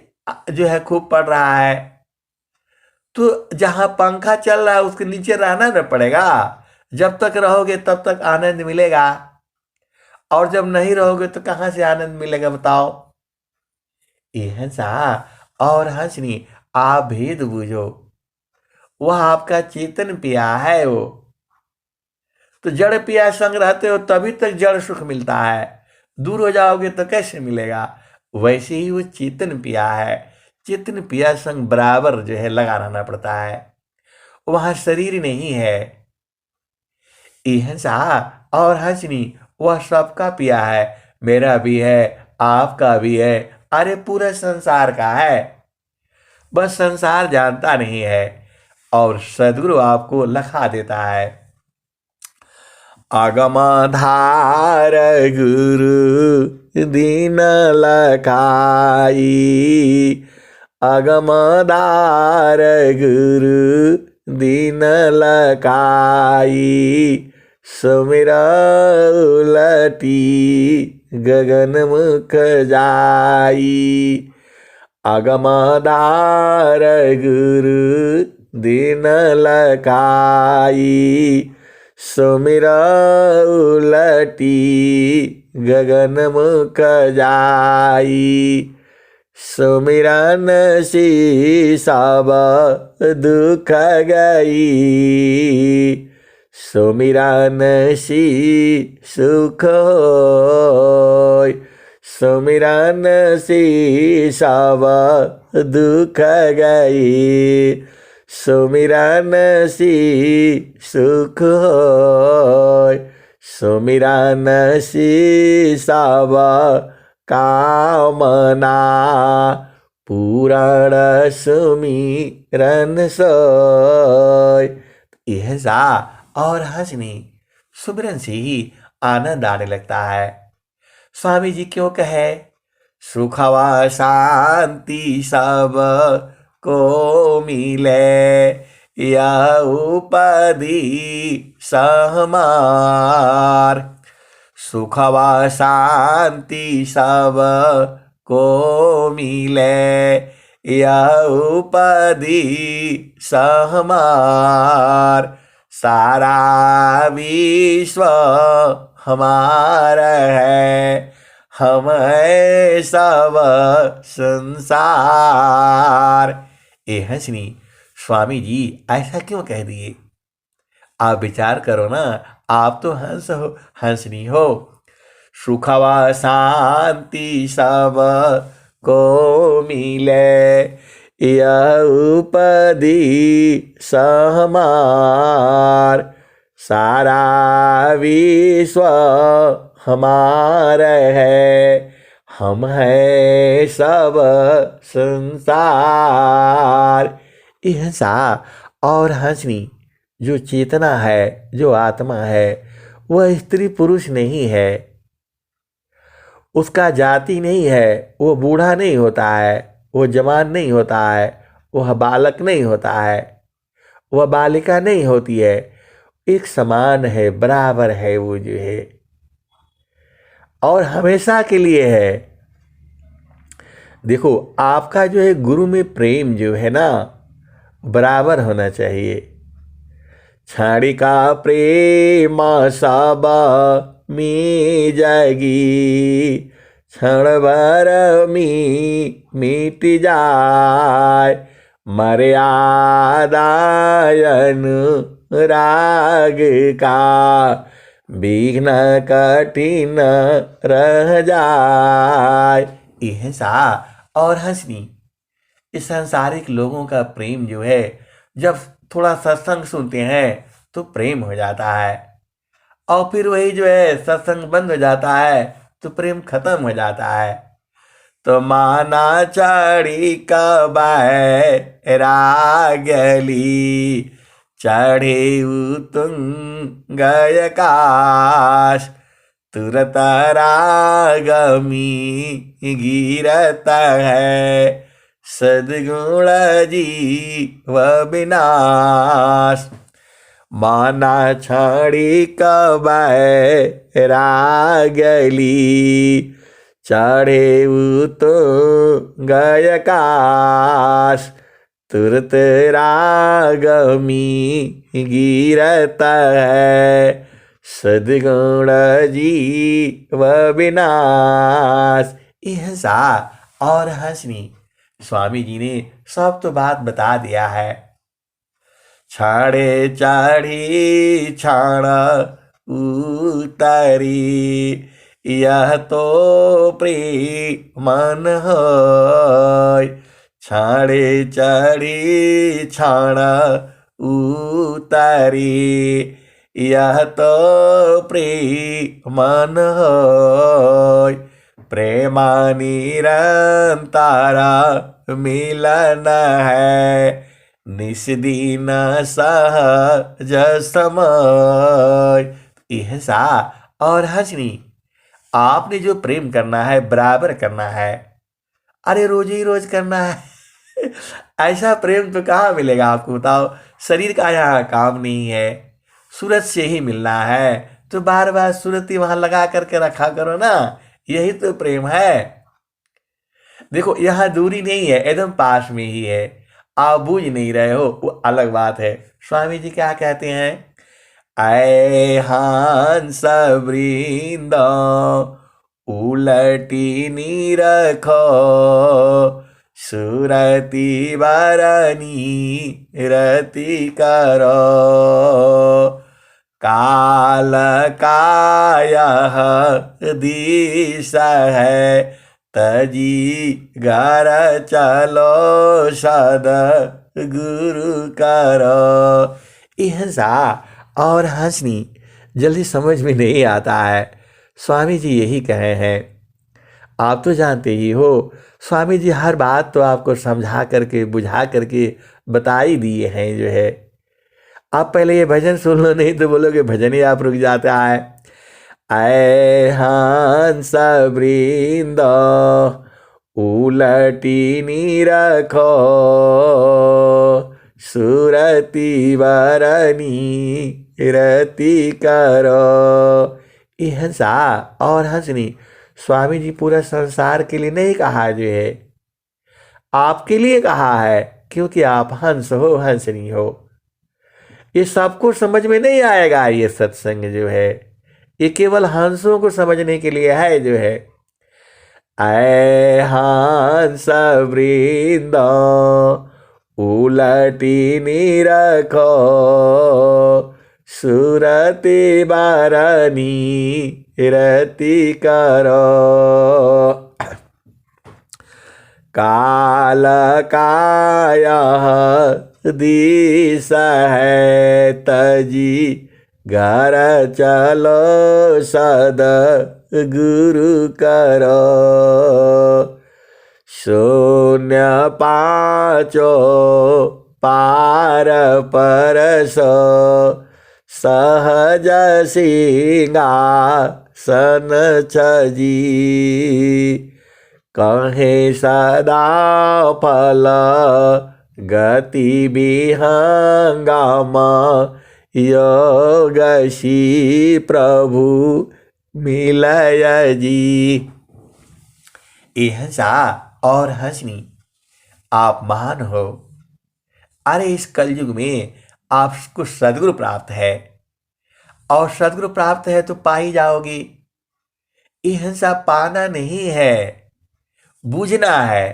जो है खूब पड़ रहा है तो जहां पंखा चल रहा है उसके नीचे रहना न पड़ेगा। जब तक रहोगे तब तक आनंद मिलेगा, और जब नहीं रहोगे तो कहां से आनंद मिलेगा बताओ। ये हंसा और हंसनी, आप भेद बूझो। वह आपका चेतन पिया है। वो तो जड़ पिया संग रहते हो तभी तक जड़ सुख मिलता है। दूर हो जाओगे तो कैसे मिलेगा। वैसे ही वो चेतन पिया है। चेतन पिया संग बराबर जो है लगा रहना पड़ता है। वहां शरीर नहीं है। ये हंसा और हंसनी, वह सबका पिया है। मेरा भी है, आपका भी है, अरे पूरे संसार का है। बस संसार जानता नहीं है और सदगुरु आपको लखा देता है। आगमाधार गुरु दीन लखाई। आगमदार गुरु दीन लखाई। सुमिरा उलटी गगन मुख जाई। आगमदार गुरु दीन लखाई। सुमिरा उलटी गगन मुख जाई। सुमिरन सब दुख गई। सुमिरन सुख होय। सुमिरन सब दुख गई। सुमिरन सुख होय। सुमिरन सब कामना। पूरण सुमिरन सोय। यह सा और हंसनी, सुमिरन से ही आनंद आने लगता है। स्वामी जी क्यों कहे, सुखवा शांति सब को मिले। यह उपाधि सहमार। सुखवा शांति सब को मिले। यह उपाधि सहमार। सारा विश्व हमारा है, हम है सब संसार। ए हंसनी, स्वामी जी ऐसा क्यों कह दिए। आप विचार करो ना, आप तो हंस हो, हंसनी हो। सुखवा शांति सब को मिले। यह उपाधि सहमार। सारा विश्व हमारा है, हम है सब संसार। यह सा और हंसनी, जो चेतना है, जो आत्मा है, वह स्त्री पुरुष नहीं है। उसका जाति नहीं है। वो बूढ़ा नहीं होता है, वो जवान नहीं होता है, वह बालक नहीं होता है, वह बालिका नहीं होती है। एक समान है, बराबर है वो जो है, और हमेशा के लिए है। देखो, आपका जो है गुरु में प्रेम जो है ना, बराबर होना चाहिए। क्षणिका प्रेम सब मी जाएगी। क्षण भर में मिट जाए। मर्यादायन राग का, विघ्न कठिन रह जाए। ये हिंसा और हंसनी, इस सांसारिक लोगों का प्रेम जो है, जब थोड़ा सत्संग सुनते हैं तो प्रेम हो जाता है, और फिर वही जो है सत्संग बंद हो जाता है तो प्रेम खत्म हो जाता है। तो माना चढ़ी कबै रागली, चढ़े तुंग आकाश, तुरत रागमी गिरत है, सद्गुण जीव विनाश। माना छड़ी कबै रागली, चढ़े तो आकाश, तुरत रागमी गिरत है, सद्गुण जीव विनाश। हिंसा और हंसनी, स्वामी जी ने सब तो बात बता दिया है। छाड़े चढ़ी छाण उतरी, यह तो प्रेमन होय। छाड़े चढ़ी छाण उतरी, यह तो प्रेमन होय। प्रेमा निरंतर मिलन है, निस्दिन सहज समय। हिंसा और हंसनी, आपने जो प्रेम करना है बराबर करना है, अरे रोज ही रोज करना है। ऐसा प्रेम तो कहाँ मिलेगा आपको, बताओ। शरीर का यहाँ काम नहीं है, सूरत से ही मिलना है, तो बार बार सूरत ही वहां लगा करके रखा करो ना, यही तो प्रेम है। देखो यहाँ दूरी नहीं है, एकदम पास में ही है, आप बूझ नहीं रहे हो वो अलग बात है। स्वामी जी क्या कहते हैं, ऐ हंस वृंद उलटी निरखो, सुरति बरनी रति करो। काल कायः दिश है, तजी घर चलो सद गुरु करो। हिंसा और हंसनी जल्दी समझ में नहीं आता है, स्वामी जी यही कहे हैं। आप तो जानते ही हो, स्वामी जी हर बात तो आपको समझा करके बुझा करके बता ही दिए हैं जो है। आप पहले ये भजन सुन लो, नहीं तो बोलोगे भजन ही आप रुक जाता है। ऐ हंस वृंद उलटी निरखो, सुरति वरनी रति करो। हिंसा और हंसनी, स्वामी जी पूरा संसार के लिए नहीं कहा जो है, आपके लिए कहा है, क्योंकि आप हंस हो, हंसनी हो। ये सबको समझ में नहीं आएगा, ये सत्संग जो है ये केवल हंसों को समझने के लिए है जो है। ऐ हंस वृंद उलटी निरखो, सुरति बरनी रति करो। काल कायः दिश है, तजी घर चलो सद गुरु करो। शून्य पाँचो पार परसो, सहज सिंहासन छजी। कहे सदा फल गति विहंगम, योगशी प्रभु मिलय जी। हिंसा और हंसनी, आप महान हो। अरे इस कलयुग में आपको सदगुरु प्राप्त है, और सदगुरु प्राप्त है तो पा ही जाओगे। ये हिंसा पाना नहीं है, बूझना है।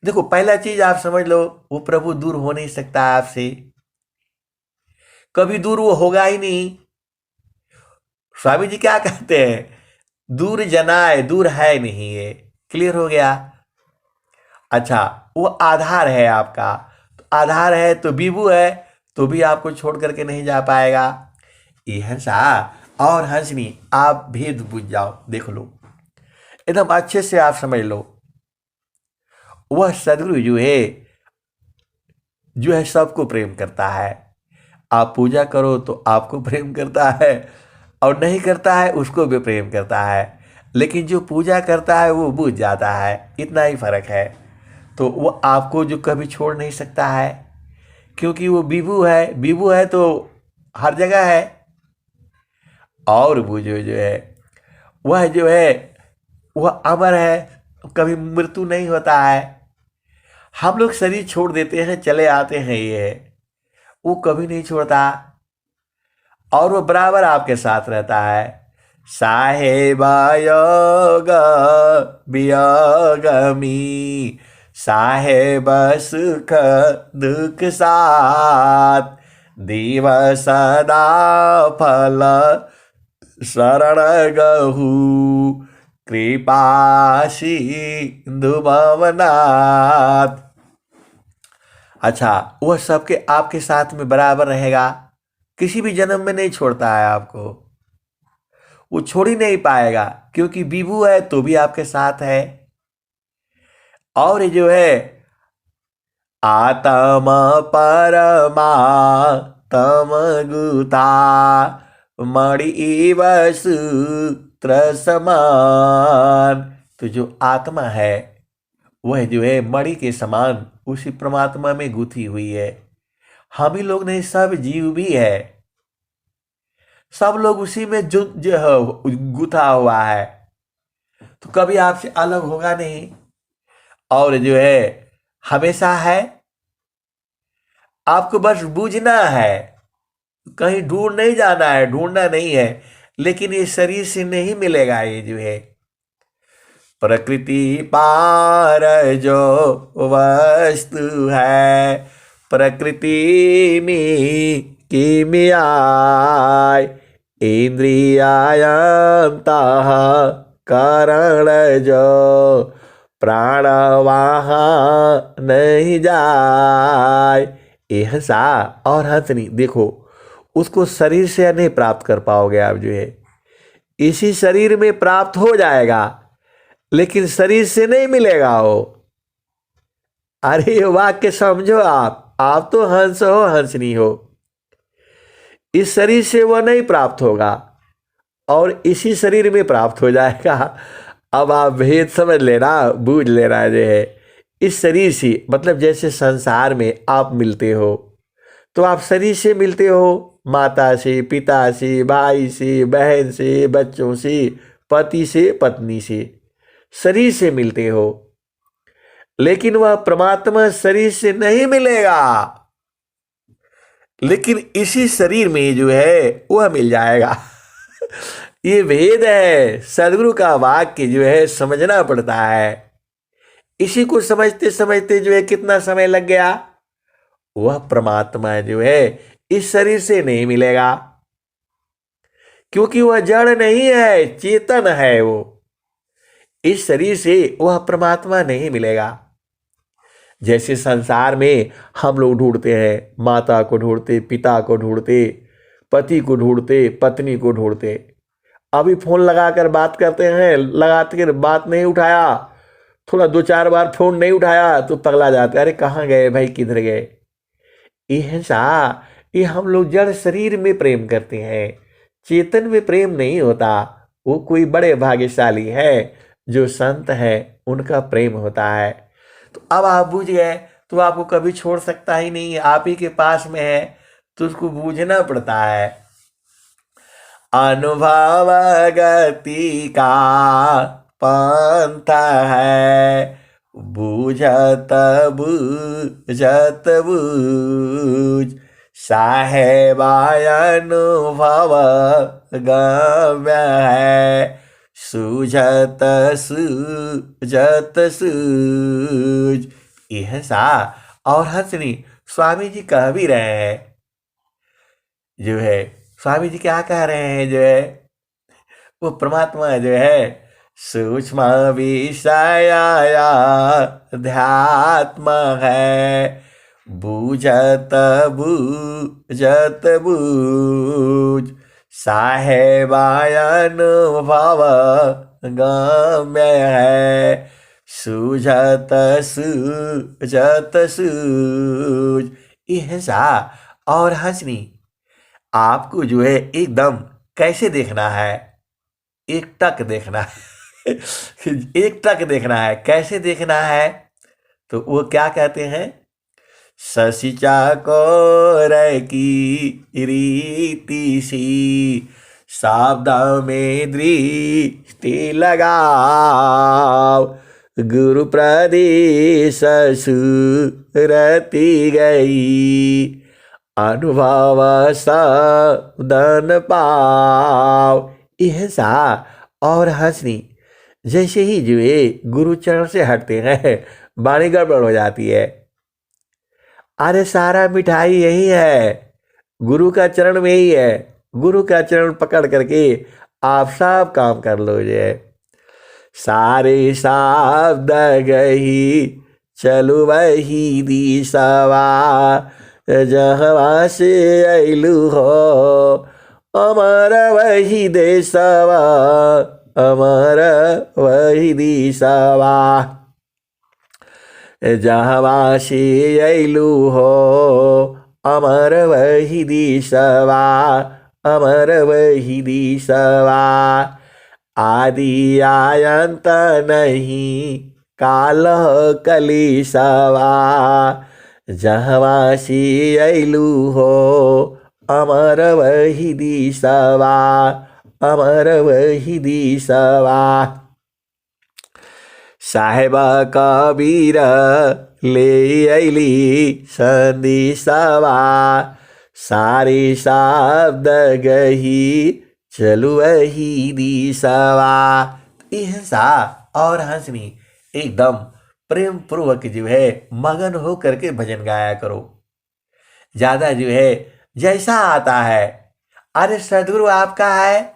देखो पहला चीज आप समझ लो, वो प्रभु दूर हो नहीं सकता आपसे। कभी दूर वो होगा ही नहीं। स्वामी जी क्या कहते हैं, दूर जनाए दूर है नहीं ये। क्लियर हो गया। अच्छा, वो आधार है आपका, तो आधार है तो विभु है, तो भी आपको छोड़ करके नहीं जा पाएगा। ये हंसा और हंसनी, आप भेद बुझ जाओ, देख लो एकदम अच्छे से, आप समझ लो। वह सदगुरु जो है सबको प्रेम करता है। आप पूजा करो तो आपको प्रेम करता है, और नहीं करता है उसको भी प्रेम करता है। लेकिन जो पूजा करता है वो बुझ जाता है, इतना ही फर्क है। तो वो आपको जो कभी छोड़ नहीं सकता है, क्योंकि वो विभु है। विभु है तो हर जगह है। और वो जो है वह जो है वह अमर है, कभी मृत्यु नहीं होता है। हम लोग शरीर छोड़ देते हैं, चले आते हैं, ये है, वो कभी नहीं छोड़ता, और वो बराबर आपके साथ रहता है। साहेब योग वियोगमी, साहेब सुख दुख साथ, दिवस सदा फल शरण गहू, कृपा सिंधु भवनाथ। अच्छा, वह सबके आपके साथ में बराबर रहेगा, किसी भी जन्म में नहीं छोड़ता है आपको, वो छोड़ ही नहीं पाएगा, क्योंकि विभु है तो भी आपके साथ है। और ये जो है आत्म परमा तम गुता, मणि सूत्र समान। तो जो आत्मा है वह जो है मणि के समान उसी परमात्मा में गुथी हुई है। हम ही लोग नहीं, सब जीव भी है, सब लोग उसी में जो है गुथा हुआ है, तो कभी आपसे अलग होगा नहीं। और जो है हमेशा है, आपको बस बूझना है, कहीं ढूंढ नहीं जाना है, ढूंढना नहीं है। लेकिन ये शरीर से नहीं मिलेगा, ये जो है प्रकृति पार जो वस्तु है, प्रकृति में किमियाय, इंद्रियायंतः करण जो प्राण वहाँ नहीं जाए। ये हंसा और हंसनी, देखो उसको शरीर से नहीं प्राप्त कर पाओगे आप, जो है इसी शरीर में प्राप्त हो जाएगा, लेकिन शरीर से नहीं मिलेगा वो। अरे ये वाक्य समझो, आप तो हंस हो, हंसनी हो, इस शरीर से वह नहीं प्राप्त होगा, और इसी शरीर में प्राप्त हो जाएगा। अब आप भेद समझ लेना, बूझ लेना। जो है इस शरीर से, मतलब जैसे संसार में आप मिलते हो तो आप शरीर से मिलते हो, माता से, पिता से, भाई से, बहन से, बच्चों से, पति से, पत्नी से, शरीर से मिलते हो। लेकिन वह परमात्मा शरीर से नहीं मिलेगा, लेकिन इसी शरीर में जो है वह मिल जाएगा। ये भेद है, सदगुरु का वाक्य जो है समझना पड़ता है। इसी को समझते समझते जो है कितना समय लग गया। वह परमात्मा जो है इस शरीर से नहीं मिलेगा, क्योंकि वह जड़ नहीं है, चेतन है वो। इस शरीर से वह परमात्मा नहीं मिलेगा। जैसे संसार में हम लोग ढूंढते हैं, माता को ढूंढते, पिता को ढूंढते, पति को ढूंढते, पत्नी को ढूंढते। अभी फोन लगाकर बात करते हैं, लगाते कर बात नहीं उठाया, थोड़ा 2-4 बार फोन नहीं उठाया तो पगला जाते, अरे कहाँ गए भाई, किधर गए। ये सा ये हम लोग जड़ शरीर में प्रेम करते हैं, चेतन में प्रेम नहीं होता। वो कोई बड़े भाग्यशाली है जो संत है, उनका प्रेम होता है। तो अब आप बूझ गए, तो आपको कभी छोड़ सकता ही नहीं है, आप ही के पास में है, तो उसको बूझना पड़ता है। अनुभव गति का पंथ है, बूझत बूझत बूझ, साहेबाय अनुभव गम्य है, सूझत सूझत सूझ। यह सा और हंसनी, स्वामी जी कह भी रहे हैं, जो है स्वामी जी क्या कह रहे हैं, जो है वो परमात्मा जो है सूक्ष्म विषय अध्यात्म है, बूझत बूझत बूझ साहेबायन भव गम्य है, सूझत सूझत सूझ। ऐसा और हंसनी आपको जो है एकदम कैसे देखना है, एक टक देखना है एक टक देखना है। कैसे देखना है, तो वो क्या कहते हैं, ससिचा को की रीति सी सावधान में दृष्टि लगाओ, गुरु प्रदेश सुरति गई, अनुभव सावधान पाओ। ऐसा और हंसनी जैसे ही जो है गुरु चरण से हटते हैं वाणी गड़बड़ हो जाती है। अरे सारा मिठाई यही है, गुरु का चरण में ही है, गुरु का चरण पकड़ करके आप सब काम कर लो। जे सारे शब्द गही चलु वही दिशवा, जहवा से अइलु हो अमर वही देशवा, अमर वही दिशवा, जहवा से अइलु हो अमर वही दिशवा, अमर वही दिशवा, आदि आयंत नहीं काल कलिसवा, जहवा से अइलु हो अमर वही दिशवा, अमर वही दिशवा। साहेब कबीर ले अइली संदिशवा, सारे शब्द गही चलु वही दिशवा। ऐसा और हंसनी एकदम प्रेम पूर्वक जो है मगन हो करके भजन गाया करो। ज्यादा जो है जैसा आता है, अरे सदगुरु आपका है,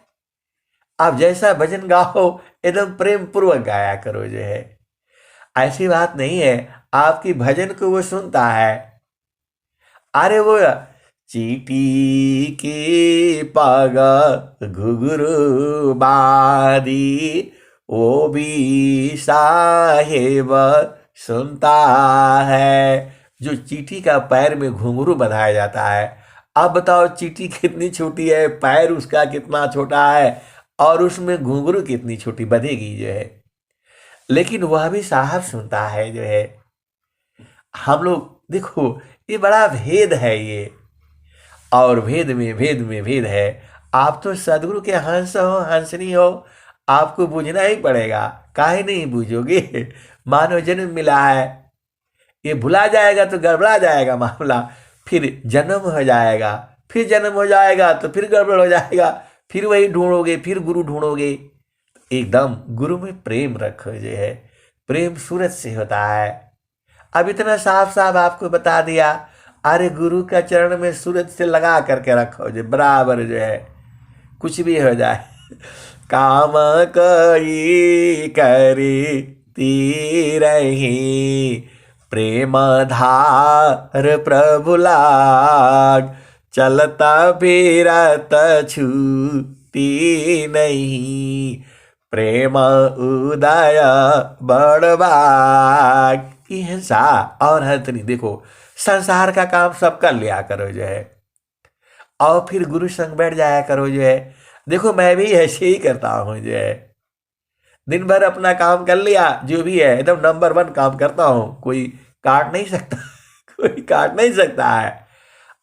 आप जैसा भजन गाओ एकदम प्रेम पूर्वक गाया करो। जो है ऐसी बात नहीं है, आपकी भजन को वो सुनता है। अरे वो चीटी के पग घुघरू बादी, वो भी साहेब सुनता है। जो चीटी का पैर में घुंघरू बंधाया जाता है, अब बताओ चीटी कितनी छोटी है, पैर उसका कितना छोटा है और उसमें घुंघरू कितनी छोटी बंधेगी। जो है लेकिन वह भी साहब सुनता है। जो है हम लोग देखो ये बड़ा भेद है ये, और भेद में भेद में भेद है। आप तो सदगुरु के हंस हो, हंसनी हो, आपको बूझना ही पड़ेगा। काहे नहीं बूझोगे, मानव जन्म मिला है, ये भुला जाएगा तो गड़बड़ा जाएगा मामला, फिर जन्म हो जाएगा, फिर जन्म हो जाएगा तो फिर गड़बड़ हो जाएगा, फिर वही ढूंढोगे, फिर गुरु ढूंढोगे। एकदम गुरु में प्रेम रखो। जो है प्रेम सूरज से होता है। अब इतना साफ साफ आपको बता दिया, अरे गुरु का चरण में सूरज से लगा करके रखो, जो बराबर जो है कुछ भी हो जाए। काम कई करी ती रही, प्रेम धार प्रभु लाग, चलता फिरत छूटी नहीं, प्रेम उदय बड़बाग। ऐसा और हंसनी देखो संसार का काम सब कर लिया करो। जो है और फिर गुरु संग बैठ जाया करो। जो है देखो मैं भी ऐसे ही करता हूँ। जो है दिन भर अपना काम कर लिया, जो भी है एकदम नंबर 1 काम करता हूँ, कोई काट नहीं सकता कोई काट नहीं सकता है।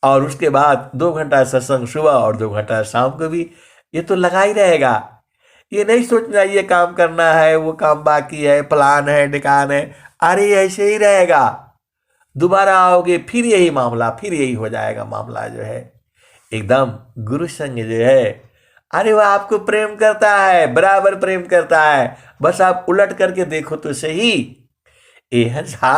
और उसके बाद 2 घंटा सत्संग सुबह और 2 घंटा शाम को भी, ये तो लगा ही रहेगा। ये नहीं सोचना ये काम करना है, वो काम बाकी है, प्लान है, निकान है, अरे ऐसे ही रहेगा। दोबारा आओगे फिर यही मामला, फिर यही हो जाएगा मामला। जो है एकदम गुरु संग जो है, अरे वह आपको प्रेम करता है, बराबर प्रेम करता है, बस आप उलट करके देखो तो सही। ये हंसा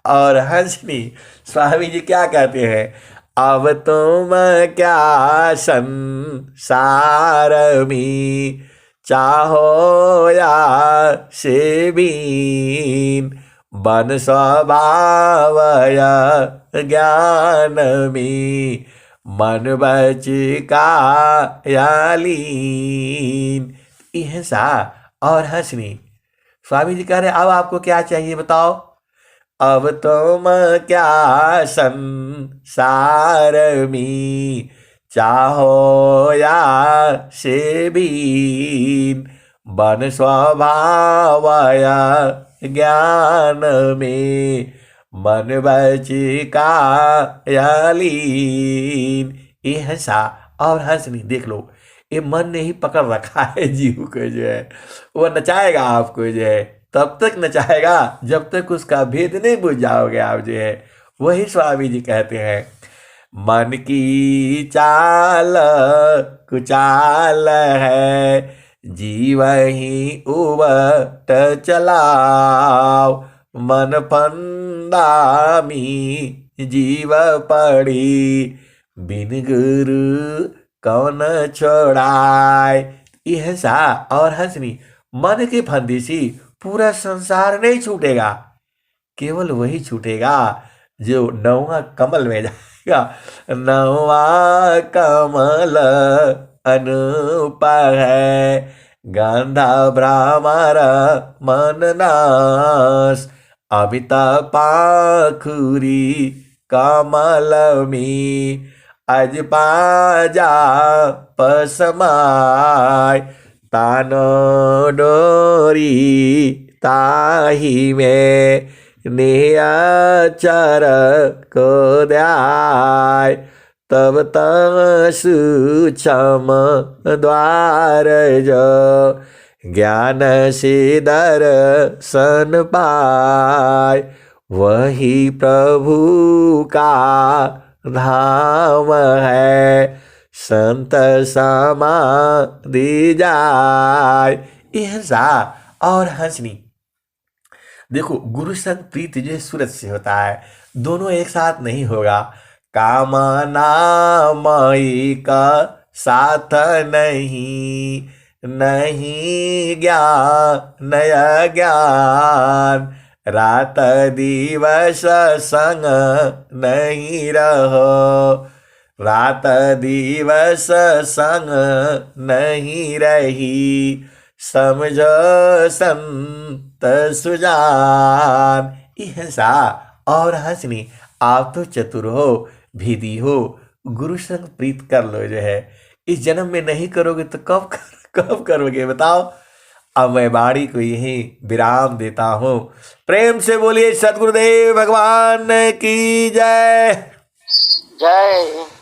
और हंसनी स्वामी जी क्या कहते हैं, अब तुम क्या संसार में चाहो या से बीन, बन स्वभाव ज्ञान में मन बचिका लीन। यह सा और हंसनी। स्वामी जी कह रहे अब आपको क्या चाहिए बताओ। अब तुम क्या संसार में चाहो या से बीन, बन स्वभाव ज्ञान में मन बचिका लीन। ये हंसा और हंसनी। देख लो ये मन ने ही पकड़ रखा है जीव को, जो है वो नचाएगा आपको, जो है तब तक नचाएगा जब तक उसका भेद नहीं बुझ जाओगे आप, जो है। वही स्वामी जी कहते हैं, मन की चाल कुचाल है, जीव ही उबट चलाओ, मन फंदा में जीव पड़ी, बिन गुरु कौन छोड़ाए। यह सा और हंसनी। मन के फंदे से पूरा संसार नहीं छूटेगा, केवल वही छूटेगा जो नौवा कमल में जाएगा। नौवा कमल अनूप है, गंधा भ्रमर मन नाश, अमिता पाखुरी कमल में अज पाजा पसमाय, तानो डोरी ताही में नियाचर को द्याय, तब तक सूक्ष्म द्वार जो ज्ञान से दर्शन पाय, वही प्रभु का धाम है, संत समाधि जाय। यह सा और हंसनी। देखो गुरु संग प्रीति जो सूरज से होता है, दोनों एक साथ नहीं होगा। कामना मई का साथ नहीं, नहीं ज्ञान नया ज्ञान, रात दिवस संग नहीं रहो, रात दिवस संग नहीं रही, समझो संत सुजान। यह सा और हंसनी। आप तो चतुर हो, भेदी हो, गुरु संग प्रीत कर लो, जो है इस जन्म में नहीं करोगे तो कब करोगे बताओ। अब मैं वाणी को यही विराम देता हूँ। प्रेम से बोलिए सद्गुरुदेव भगवान की जय। जय।